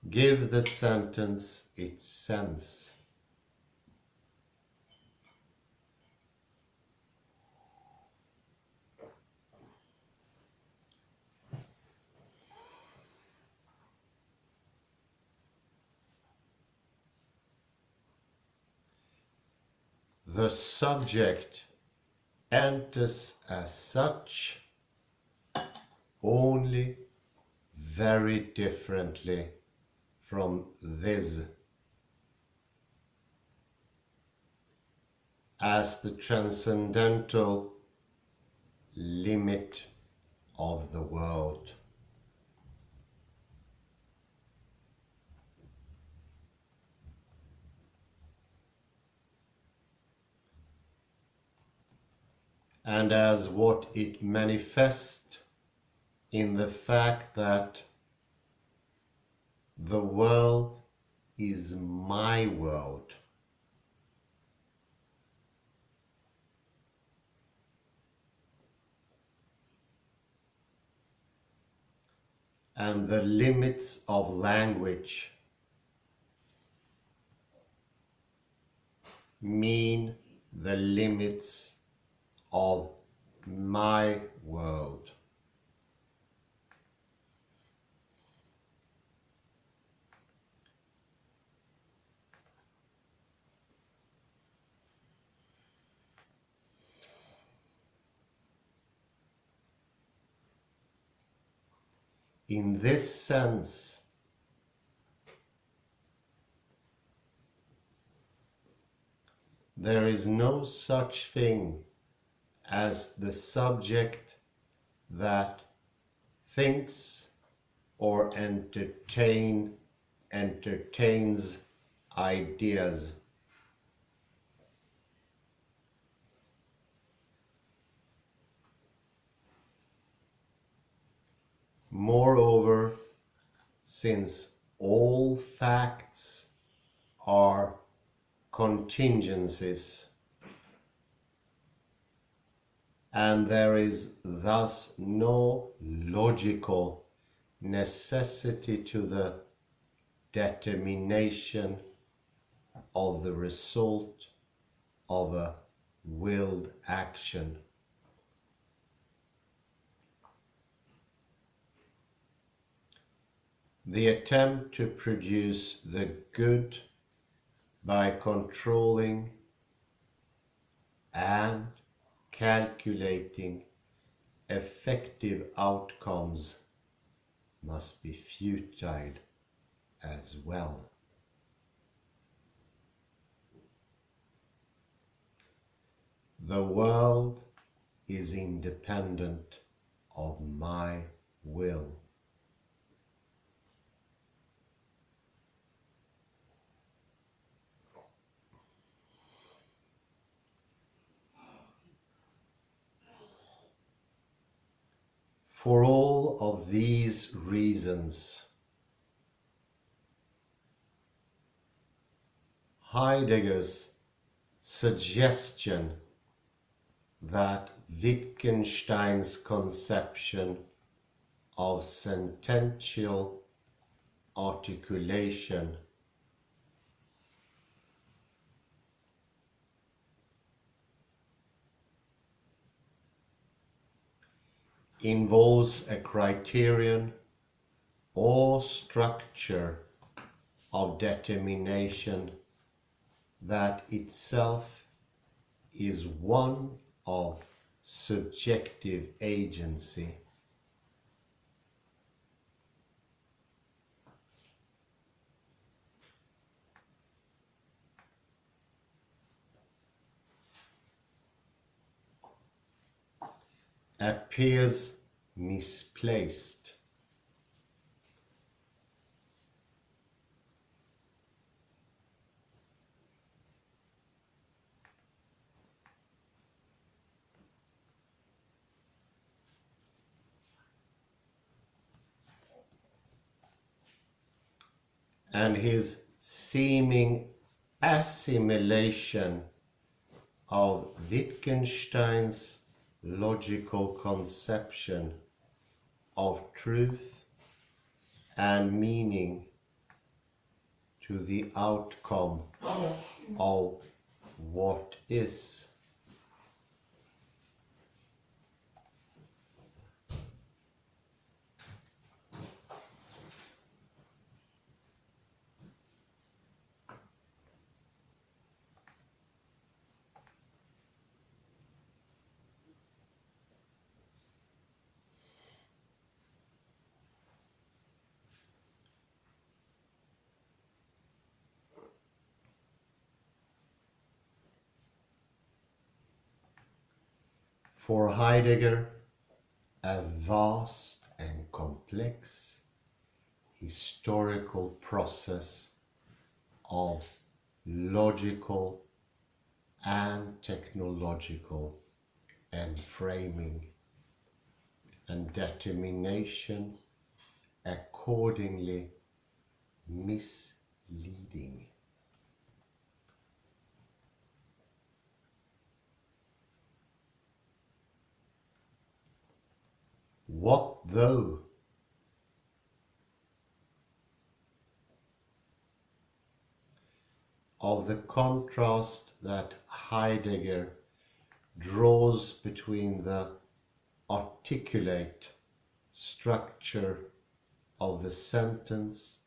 S1: give the sentence its sense. The subject enters as such only very differently from this as the transcendental limit of the world. And as what it manifests in the fact that the world is my world. And the limits of language mean the limits of my world. In this sense, there is no such thing as the subject that thinks or entertains ideas. Moreover, since all facts are contingencies, and there is thus no logical necessity to the determination of the result of a willed action. The attempt to produce the good by controlling and calculating effective outcomes must be futile as well. The world is independent of my will. For all of these reasons, Heidegger's suggestion that Wittgenstein's conception of sentential articulation involves a criterion or structure of determination that itself is one of subjective agency. appears misplaced. And his seeming assimilation of Wittgenstein's logical conception of truth and meaning to the outcome of what is. For Heidegger, a vast and complex historical process of logical and technological enframing and determination accordingly misleading. What though of the contrast that Heidegger draws between the articulate structure of the sentence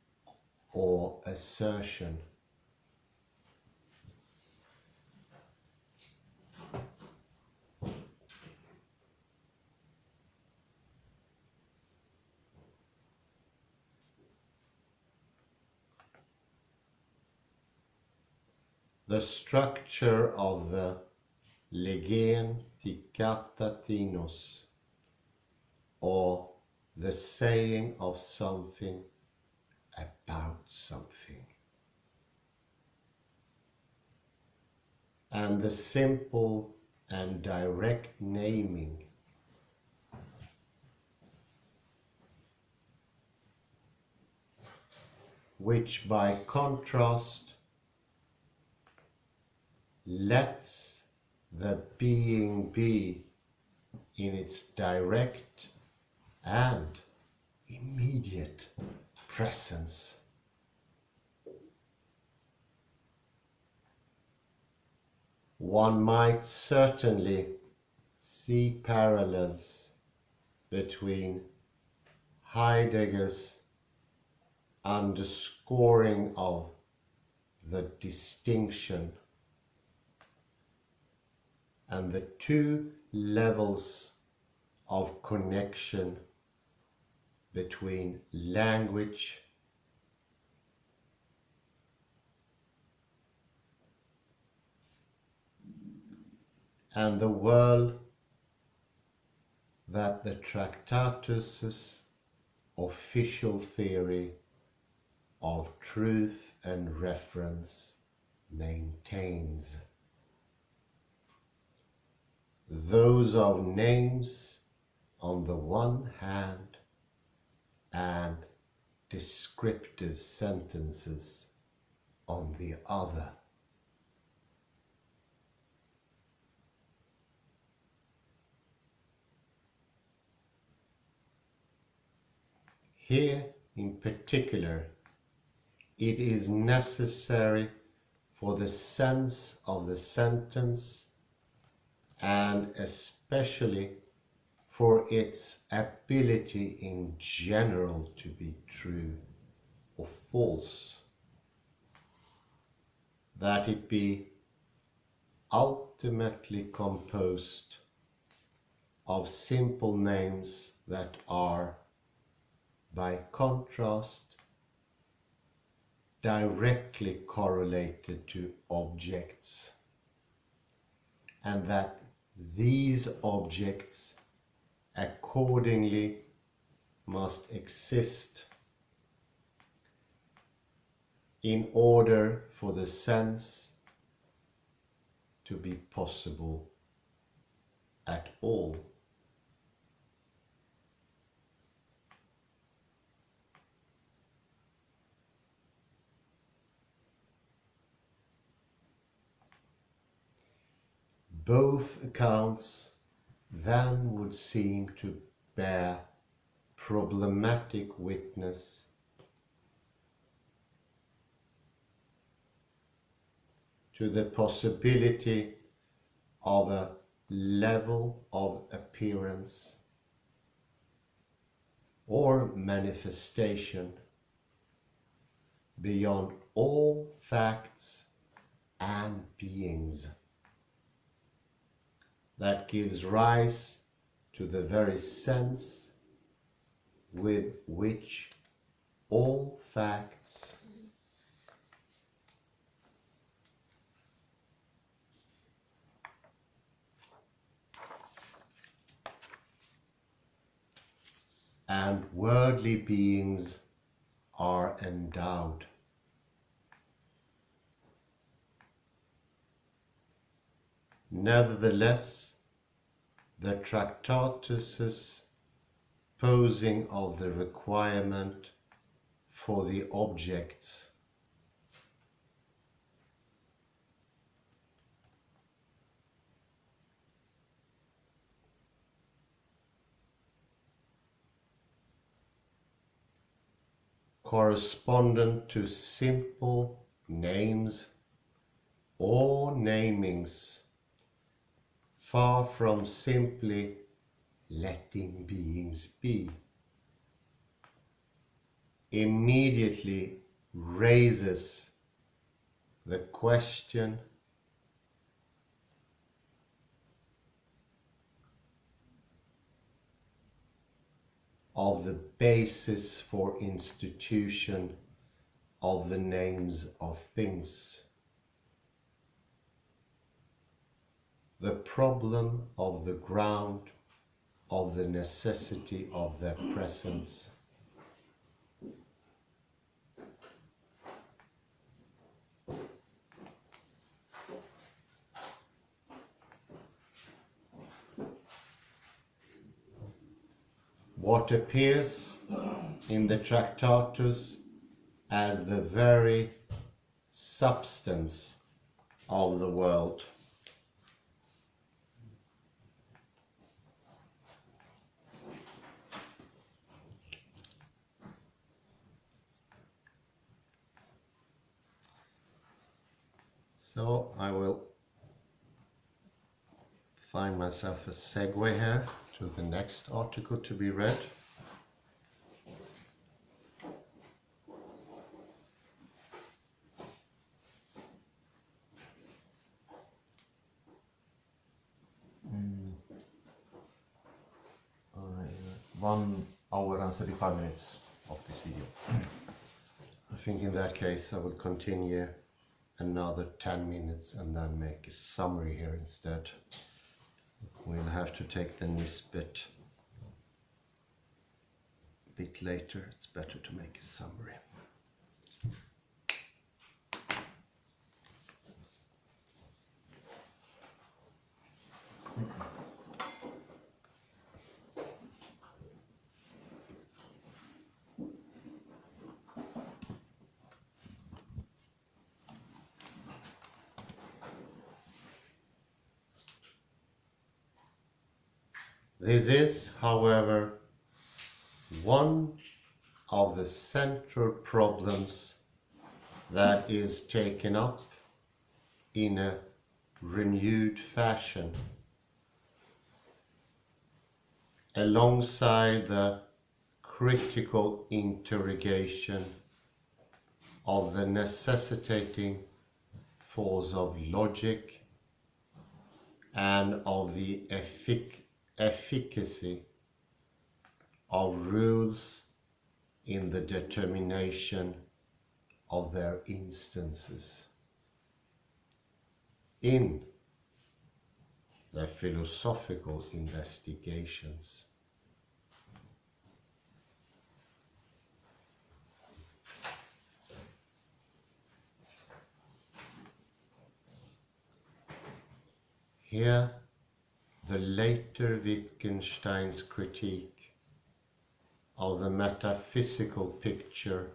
S1: or assertion the structure of the legen tikatatinos, or the saying of something about something, and the simple and direct naming which by contrast lets the being be in its direct and immediate presence. One might certainly see parallels between Heidegger's underscoring of the distinction and the two levels of connection between language and the world that the Tractatus's official theory of truth and reference maintains. Those of names on the one hand and descriptive sentences on the other. Here in particular, it is necessary for the sense of the sentence and especially for its ability in general to be true or false, that it be ultimately composed of simple names that are, by contrast, directly correlated to objects, and that these objects accordingly must exist in order for the sense to be possible at all. Both accounts then would seem to bear problematic witness to the possibility of a level of appearance or manifestation beyond all facts and beings that gives rise to the very sense with which all facts and worldly beings are endowed. Nevertheless, the Tractatus's posing of the requirement for the objects correspondent to simple names or namings, far from simply letting beings be, immediately raises the question of the basis for institution of the names of things, the problem of the ground of the necessity of their presence. What appears in the Tractatus as the very substance of the world So I will find myself a segue here to the next article to be read.
S2: All right, 1 hour and 35 minutes of this video.
S1: I think in that case I will continue another 10 minutes and then make a summary here instead. We'll have to take the Nisbet a bit later. It's better to make a summary. This is, however, one of the central problems that is taken up in a renewed fashion alongside the critical interrogation of the necessitating force of logic and of the efficacy of rules in the determination of their instances. In their philosophical investigations, Here, the later Wittgenstein's critique of the metaphysical picture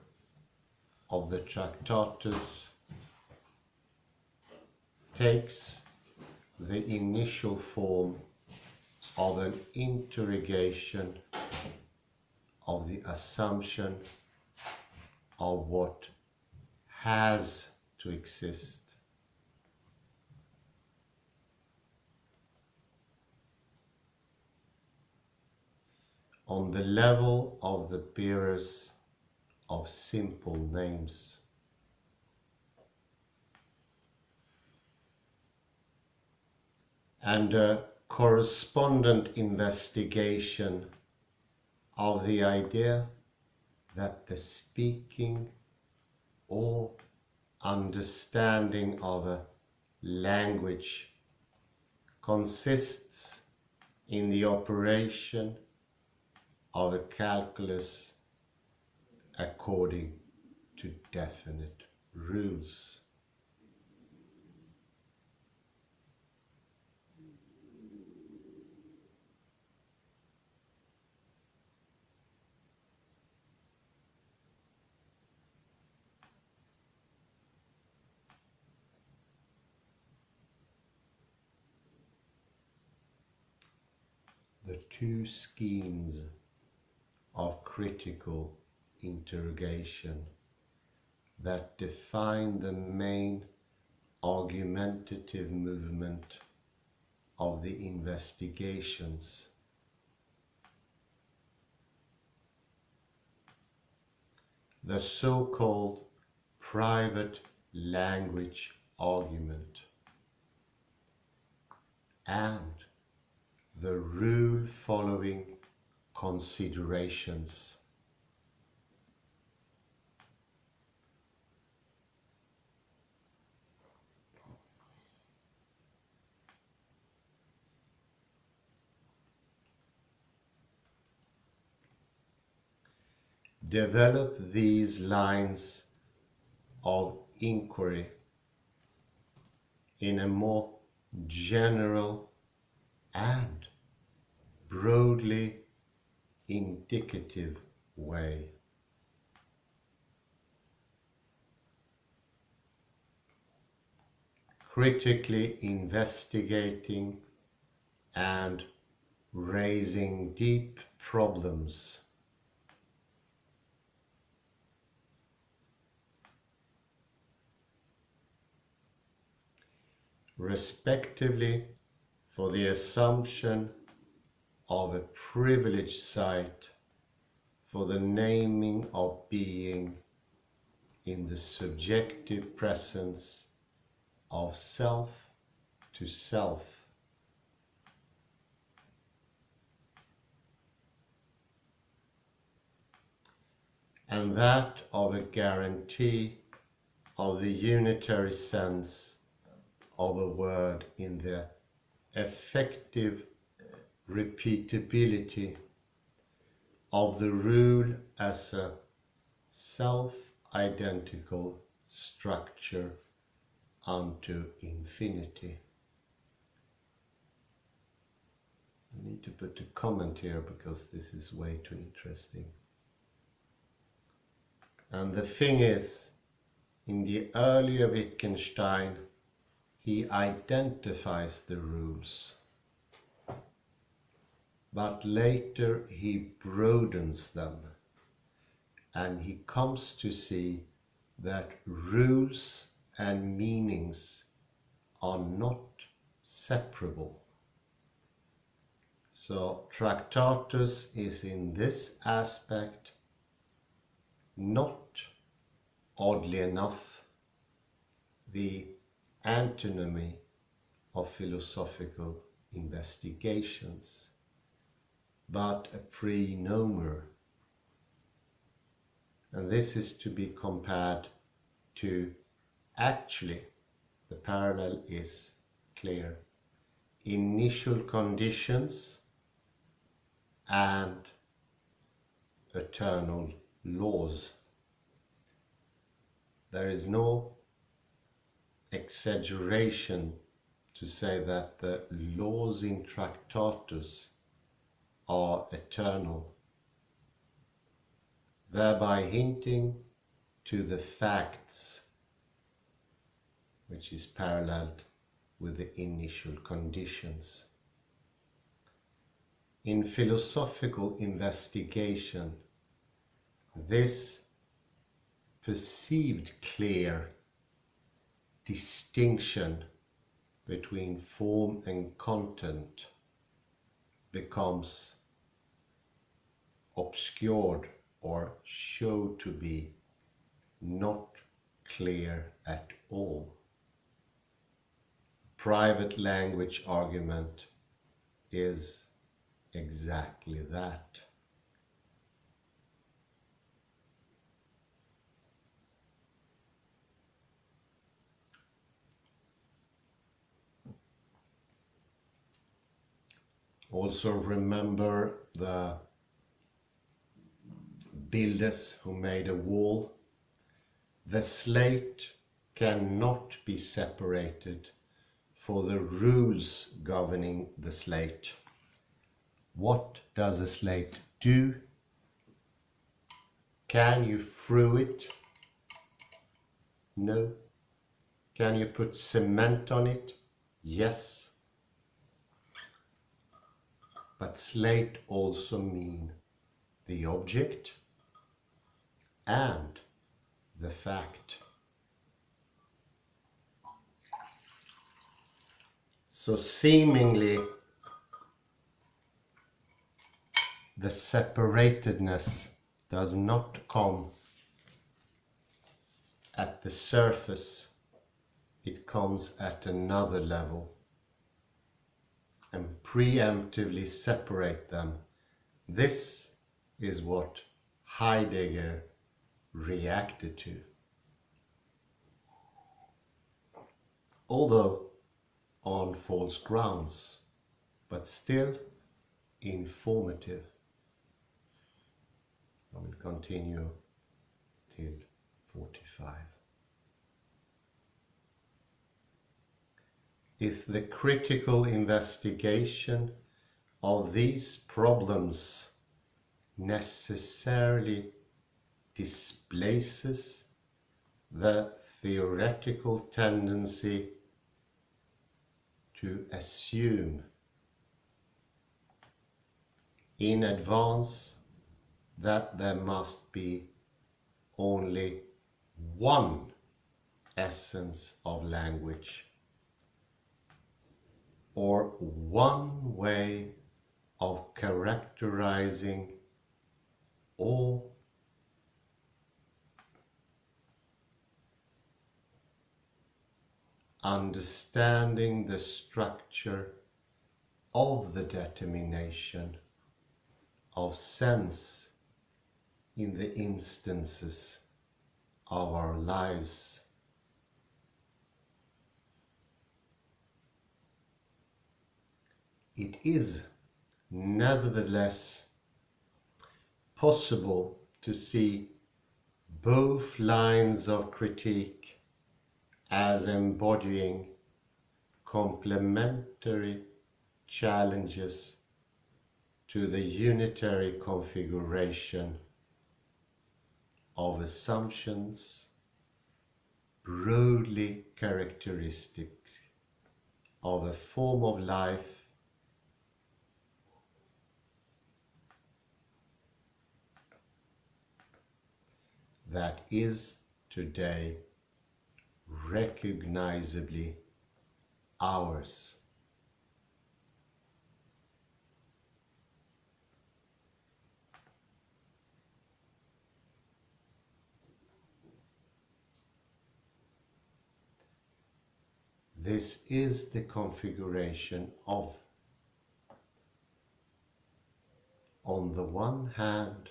S1: of the Tractatus takes the initial form of an interrogation of the assumption of what has to exist. On the level of the bearers of simple names. And a correspondent investigation of the idea that the speaking or understanding of a language consists in the operation of a calculus according to definite rules. The two schemes of critical interrogation that define the main argumentative movement of the investigations. The so-called private language argument and the rule-following considerations. Develop these lines of inquiry in a more general and broadly indicative way. Critically investigating and raising deep problems. Respectively for the assumption of a privileged site for the naming of being in the subjective presence of self to self. And that of a guarantee of the unitary sense of a word in the effective repeatability of the rule as a self-identical structure unto infinity. I need to put a comment here because this is way too interesting. And the thing is, in the earlier Wittgenstein, he identifies the rules, but later he broadens them, and he comes to see that rules and meanings are not separable. So Tractatus is in this aspect not, oddly enough, the antinomy of philosophical investigations, but a prenomer. And this is to be compared to, actually, the parallel is clear, initial conditions and eternal laws. There is no exaggeration to say that the laws in Tractatus are eternal, thereby hinting to the facts, which is paralleled with the initial conditions. In philosophical investigation, this perceived clear distinction between form and content becomes obscured or shown to be not clear at all. Private language argument is exactly that. Also remember the builders who made a wall. The slate cannot be separated for the rules governing the slate. What does a slate do? Can you throw it? No. Can you put cement on it? Yes. But slate also mean the object and the fact. So seemingly the separatedness does not come at the surface, it comes at another level, and preemptively separate them. This is what Heidegger reacted to. Although on false grounds, but still informative. I will continue till 45. If the critical investigation of these problems necessarily displaces the theoretical tendency to assume in advance that there must be only one essence of language or one way of characterizing or understanding the structure of the determination of sense in the instances of our lives. It is nevertheless possible to see both lines of critique as embodying complementary challenges to the unitary configuration of assumptions broadly characteristic of a form of life that is today recognizably ours. This is the configuration of, on the one hand,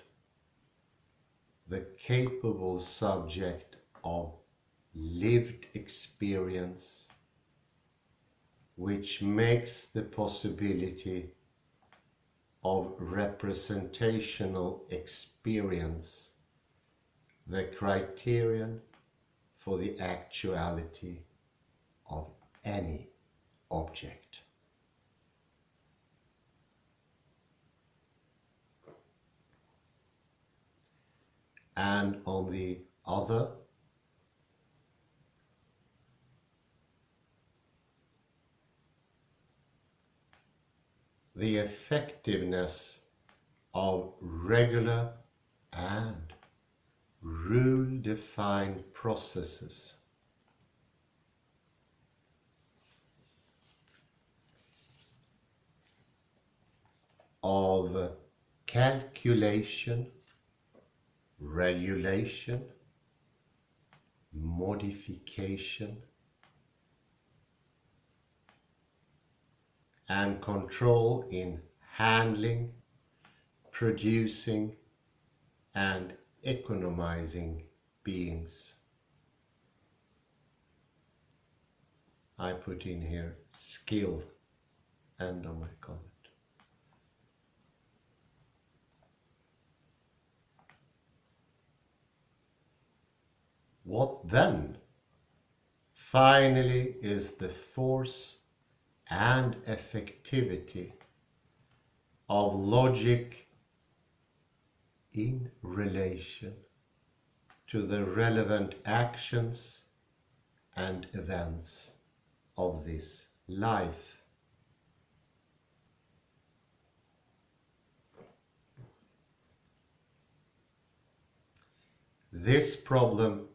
S1: the capable subject of lived experience, which makes the possibility of representational experience the criterion for the actuality of any object. And on the other, the effectiveness of regular and rule-defined processes of calculation, regulation, modification, and control in handling, producing, and economizing beings. I put in here skill, end of my comment. What then, finally, is the force and effectivity of logic in relation to the relevant actions and events of this life? This problem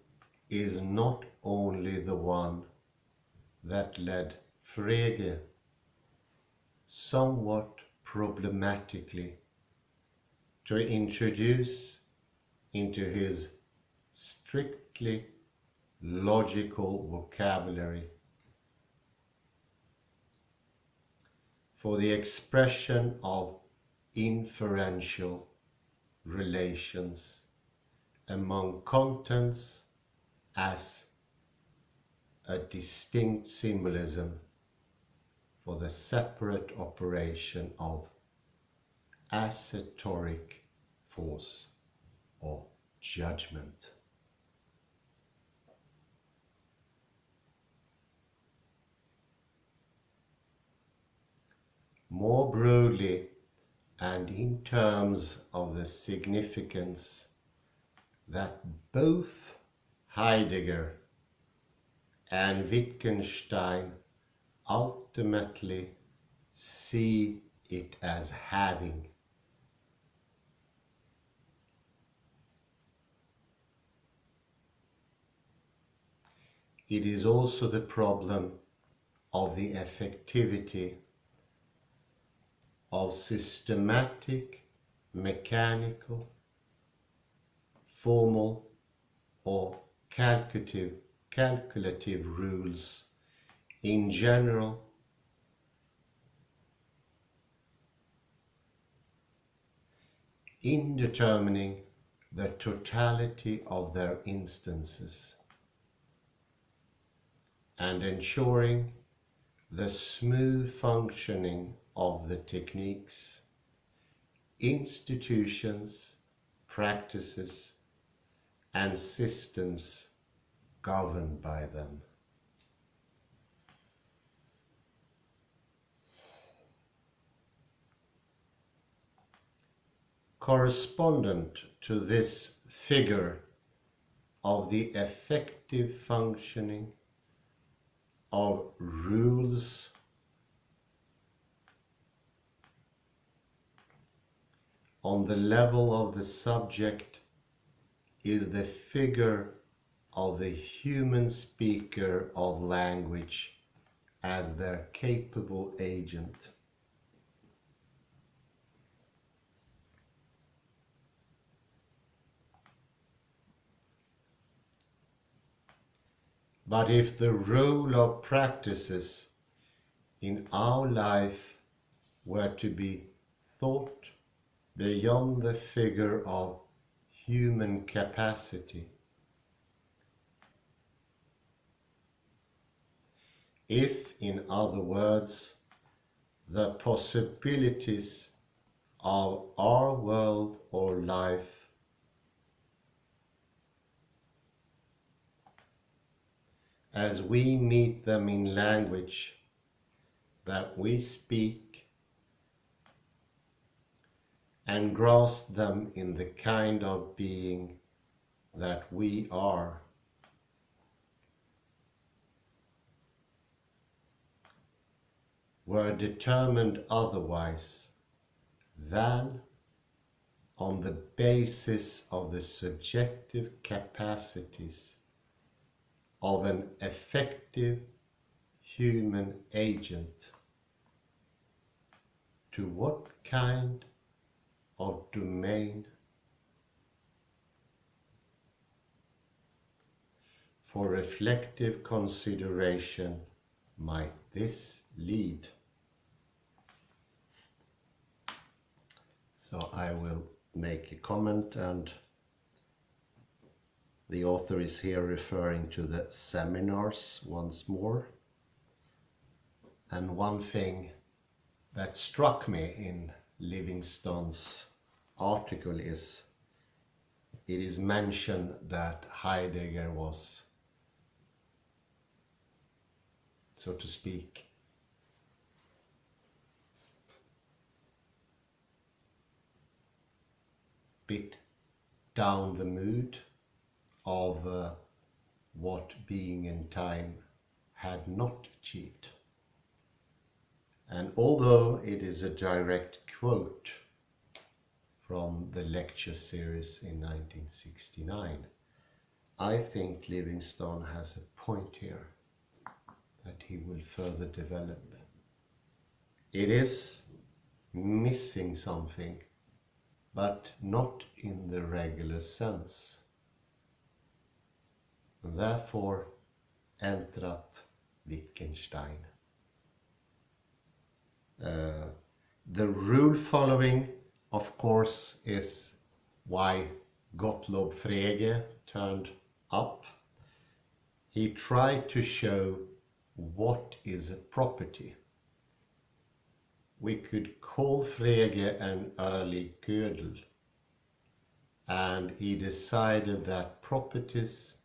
S1: is not only the one that led Frege somewhat problematically to introduce into his strictly logical vocabulary for the expression of inferential relations among contents as a distinct symbolism for the separate operation of assetoric force or judgment. More broadly, and in terms of the significance that both Heidegger and Wittgenstein ultimately see it as having. It is also the problem of the effectivity of systematic, mechanical, formal, or calculative rules in general in determining the totality of their instances and ensuring the smooth functioning of the techniques, institutions, practices, and systems governed by them. Correspondent to this figure of the effective functioning of rules on the level of the subject is the figure of the human speaker of language as their capable agent. But if the role of practices in our life were to be thought beyond the figure of human capacity, if, in other words, the possibilities of our world or life as we meet them in language that we speak and grasp them in the kind of being that we are, were determined otherwise than on the basis of the subjective capacities of an effective human agent, to what kind of domain for reflective consideration might this lead? So I will make a comment, and the author is here referring to the seminars once more. And one thing that struck me in Livingston's article is it is mentioned that Heidegger was, so to speak, bit down the mood of what being in time had not achieved. And although it is a direct quote from the lecture series in 1969, I think Livingston has a point here that he will further develop. It is missing something, but not in the regular sense. And therefore, entrat Wittgenstein. The rule following, of course, is why Gottlob Frege turned up. He tried to show what is a property. We could call Frege an early Gödel, and he decided that properties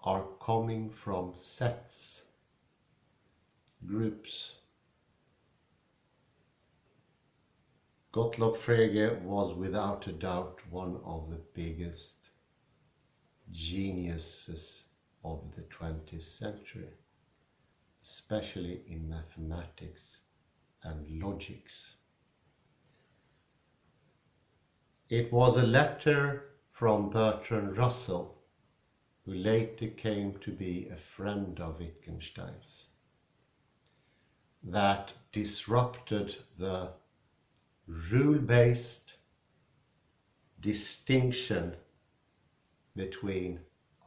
S1: are coming from sets, groups. Gottlob Frege was without a doubt one of the biggest geniuses of the 20th century, especially in mathematics and logics. It was a letter from Bertrand Russell, who later came to be a friend of Wittgenstein's, that disrupted the rule-based distinction between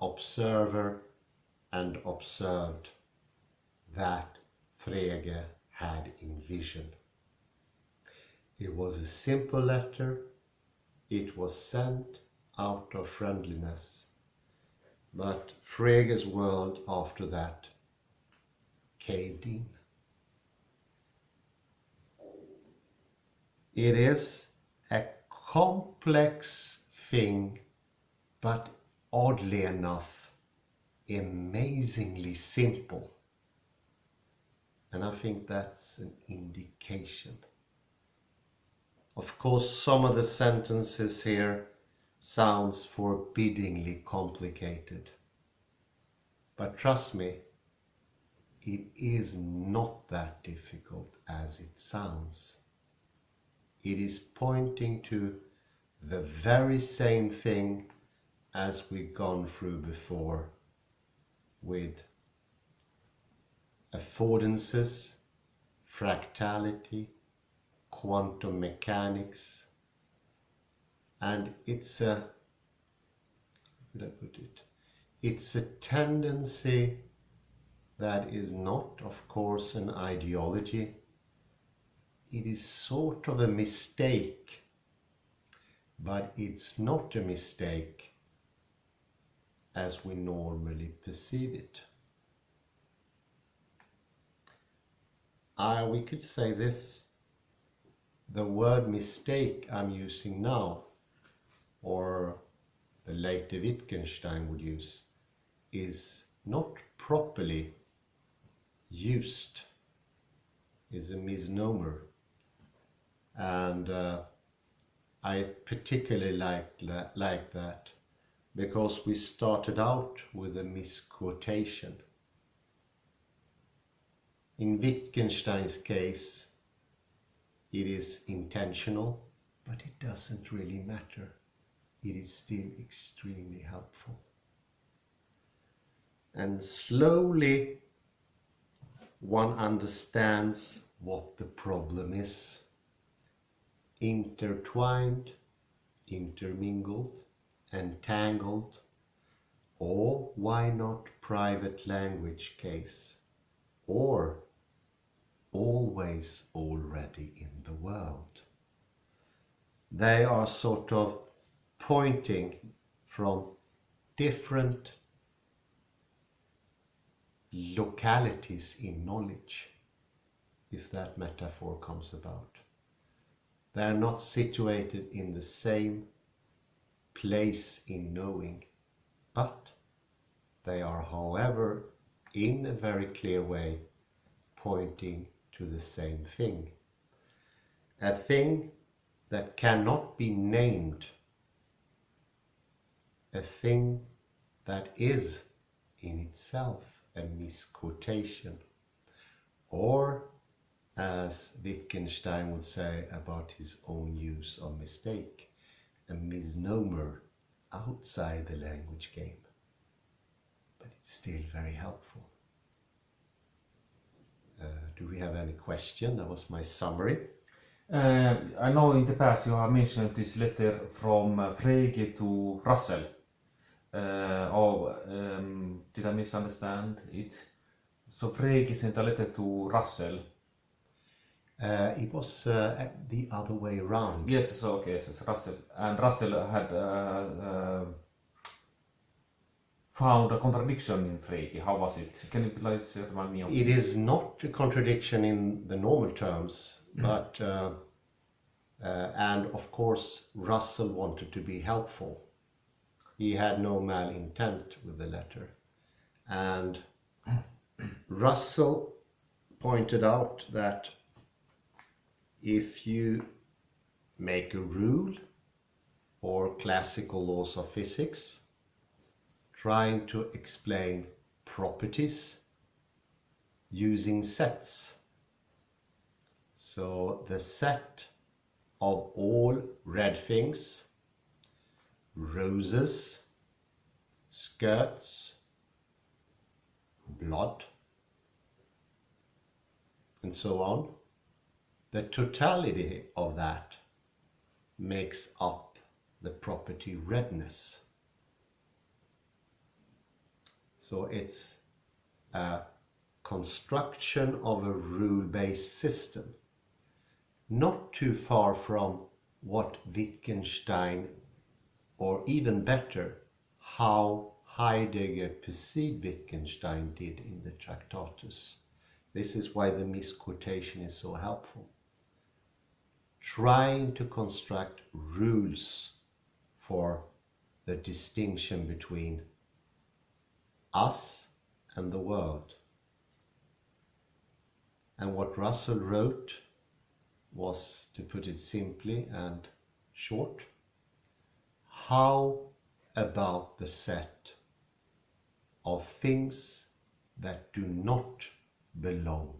S1: observer and observed that Frege had envisioned. It was a simple letter. It was sent out of friendliness. But Frege's world after that caved in. It is a complex thing, but oddly enough, amazingly simple. And I think that's an indication. Of course, some of the sentences here sounds forbiddingly complicated. But trust me, it is not that difficult as it sounds. It is pointing to the very same thing as we've gone through before with affordances, fractality, quantum mechanics, and it's a, how could I put it? It's a tendency that is not, of course, an ideology. It is sort of a mistake, but it's not a mistake as we normally perceive it. We could say this, the word mistake I'm using now, or the later Wittgenstein would use, is not properly used. is a misnomer, and I particularly like that because we started out with a misquotation. In Wittgenstein's case, it is intentional, but it doesn't really matter. It is still extremely helpful. And slowly one understands what the problem is. Intertwined, intermingled, entangled, or why not private language case, or always already in the world. They are sort of pointing from different localities in knowledge, if that metaphor comes about. They are not situated in the same place in knowing, but they are, however, in a very clear way, pointing to the same thing. A thing that cannot be named, a thing that is in itself a misquotation, or as Wittgenstein would say about his own use of mistake, a misnomer outside the language game, but it's still very helpful. Do we have any question? That was my summary.
S2: I know in the past you have mentioned this letter from Frege to Russell. Did I misunderstand it? So Frege sent a letter to Russell.
S1: It was the other way around.
S2: Yes, so okay, so Russell. And Russell had found a contradiction in Frege. How was it? Can you please remind me of
S1: it? It is not a contradiction in the normal terms, but and of course Russell wanted to be helpful. He had no malintent with the letter, and Russell pointed out that if you make a rule or classical laws of physics trying to explain properties using sets, so the set of all red things, roses, skirts, blood, and so on, the totality of that makes up the property redness. So it's a construction of a rule-based system, not too far from what Wittgenstein, or even better, how Heidegger perceived Wittgenstein did in the Tractatus. This is why the misquotation is so helpful. Trying to construct rules for the distinction between us and the world. And what Russell wrote was, to put it simply and short, how about the set of things that do not belong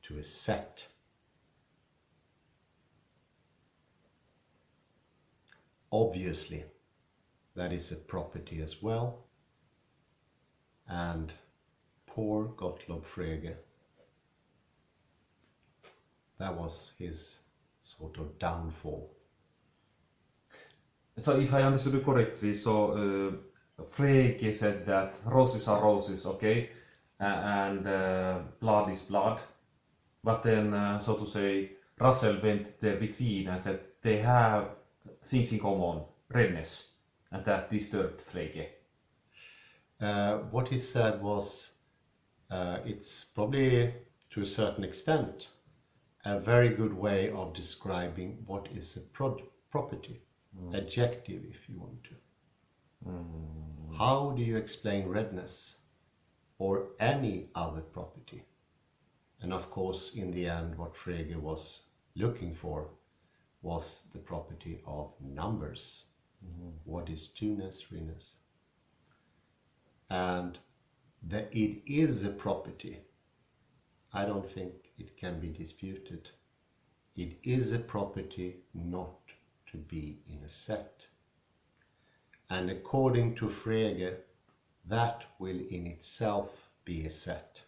S1: to a set? Obviously, that is a property as well, and poor Gottlob Frege, that was his sort of downfall.
S2: So if I understood you correctly, so Frege said that roses are roses, okay, and blood is blood, but then, so to say, Russell went there between and said they have things in common, redness, and that disturbed Frege.
S1: What he said was, it's probably to a certain extent a very good way of describing what is a property, adjective if you want to. How do you explain redness or any other property? And of course, in the end, what Frege was looking for was the property of numbers. What is two-ness, three-ness? And that it is a property. I don't think it can be disputed. It is a property not to be in a set. And according to Frege, that will in itself be a set.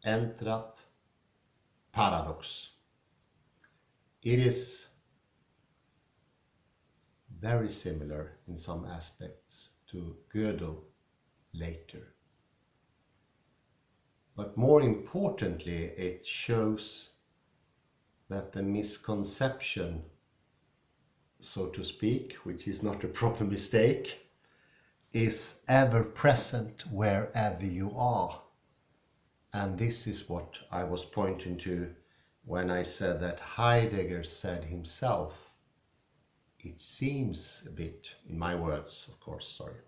S1: Entrat, paradox. It is very similar in some aspects to Gödel later. But more importantly, it shows that the misconception, so to speak, which is not a proper mistake, is ever present wherever you are. And this is what I was pointing to when I said that Heidegger said himself, it seems a bit, in my words, of course, sorry,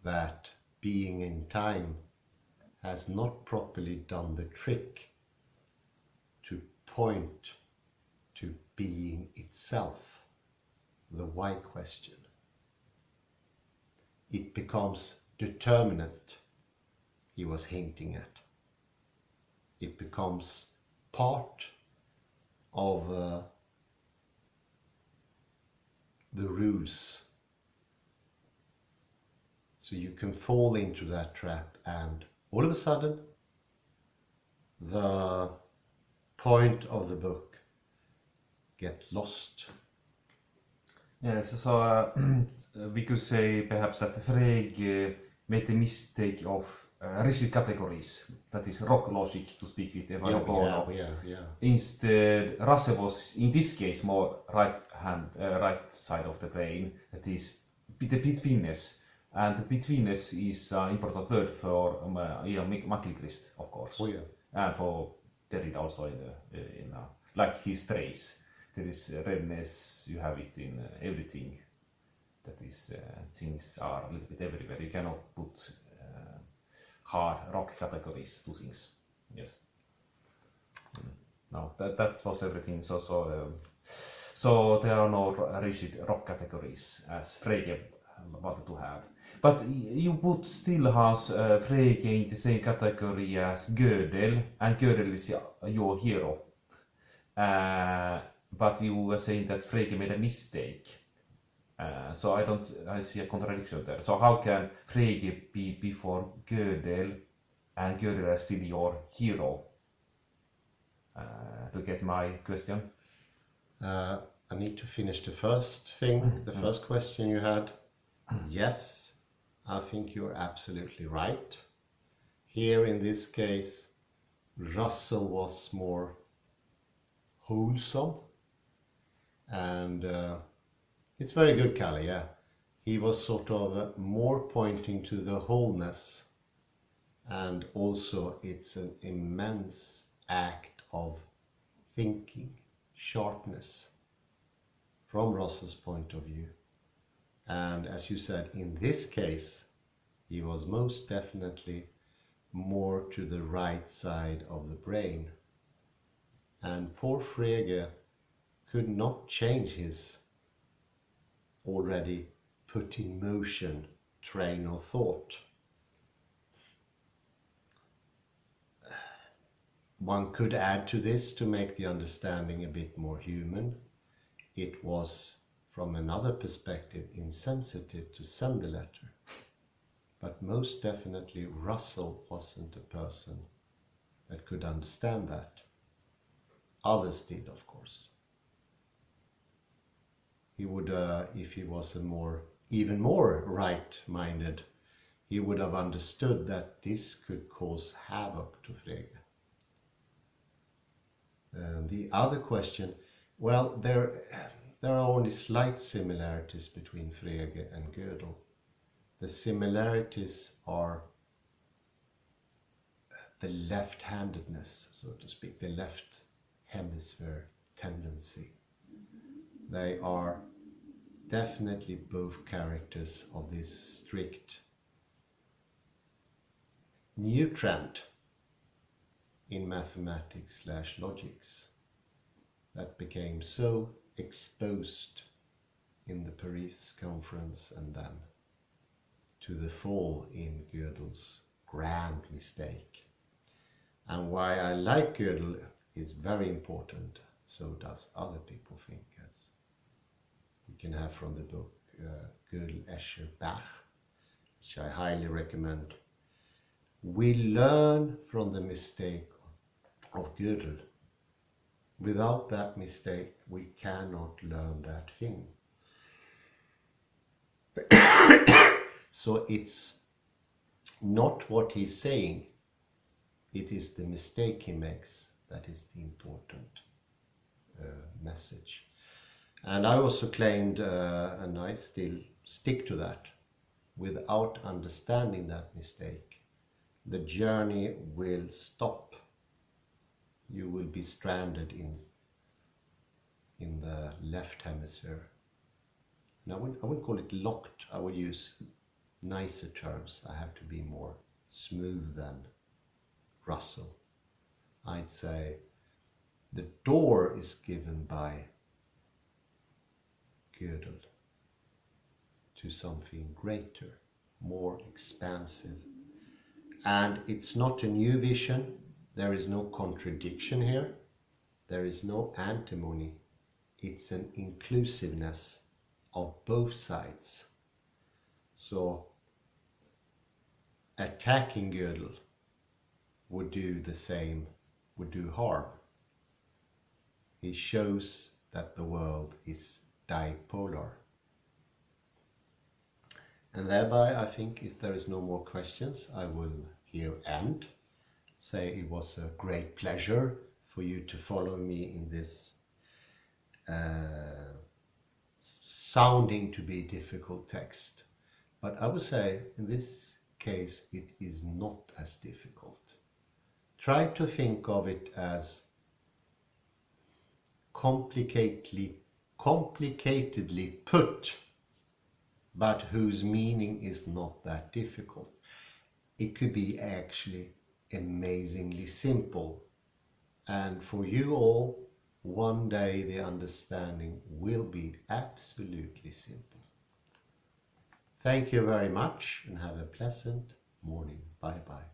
S1: that being in time has not properly done the trick to point to being itself, the why question. It becomes determinate, he was hinting at. It becomes part of the ruse. So you can fall into that trap and all of a sudden the point of the book get lost.
S2: Yes, so we could say perhaps that Frege made the mistake of rigid categories, that is rock logic, to speak with Eva Bono.
S1: Yeah.
S2: Instead, Russell was in this case more right side of the brain, that is the betweenness. And the betweenness is an important word for Ian McGilchrist, of course, and for Derrida also in like his trace. There is redness, you have it in everything. That is, things are a little bit everywhere. You cannot put hard rock categories to things. Yes. No, that was everything. So there are no rigid rock categories as Frege wanted to have. But you put still Hans Frege in the same category as Gödel, and Gödel is your hero. But you were saying that Frege made a mistake. So I see a contradiction there. So how can Frege be before Gödel and Gödel is still your hero? To get my question?
S1: I need to finish the first thing, the first question you had. Yes, I think you're absolutely right. Here in this case, Russell was more wholesome, and it's very good, Kalle, yeah. He was sort of more pointing to the wholeness, and also it's an immense act of thinking, sharpness, from Russell's point of view. And as you said, in this case, he was most definitely more to the right side of the brain. And poor Frege could not change his already put in motion train of thought. One could add to this to make the understanding a bit more human. It was, from another perspective, insensitive to send the letter. But most definitely Russell wasn't a person that could understand that. Others did, of course. He would, if he was even more right-minded, he would have understood that this could cause havoc to Frege. The other question, well, there are only slight similarities between Frege and Gödel. The similarities are the left-handedness, so to speak, the left hemisphere tendency. They are definitely both characters of this strict new trend in mathematics/logics that became so exposed in the Paris conference and then to the fall in Gödel's grand mistake. And why I like Gödel is very important, so does other people think, as you can have from the book Gödel, Escher, Bach, which I highly recommend. We learn from the mistake of Gödel. Without that mistake, we cannot learn that thing. So it's not what he's saying, it is the mistake he makes that is the important message. And I also claimed, and I still stick to that, without understanding that mistake, the journey will stop. You will be stranded in the left hemisphere. And I wouldn't call it locked, I would use nicer terms. I have to be more smooth than Russell. I'd say the door is given by Gödel to something greater, more expansive. And it's not a new vision. There is no contradiction here. There is no antinomy. It's an inclusiveness of both sides. So attacking Gödel would do the same, would do harm. He shows that the world is dipolar. And thereby, I think, if there is no more questions, I will here end. Say it was a great pleasure for you to follow me in this sounding to be difficult text. But I would say in this case it is not as difficult. Try to think of it as complicatedly put, but whose meaning is not that difficult. It could be actually amazingly simple, and for you all, one day the understanding will be absolutely simple. Thank you very much and have a pleasant morning. Bye bye.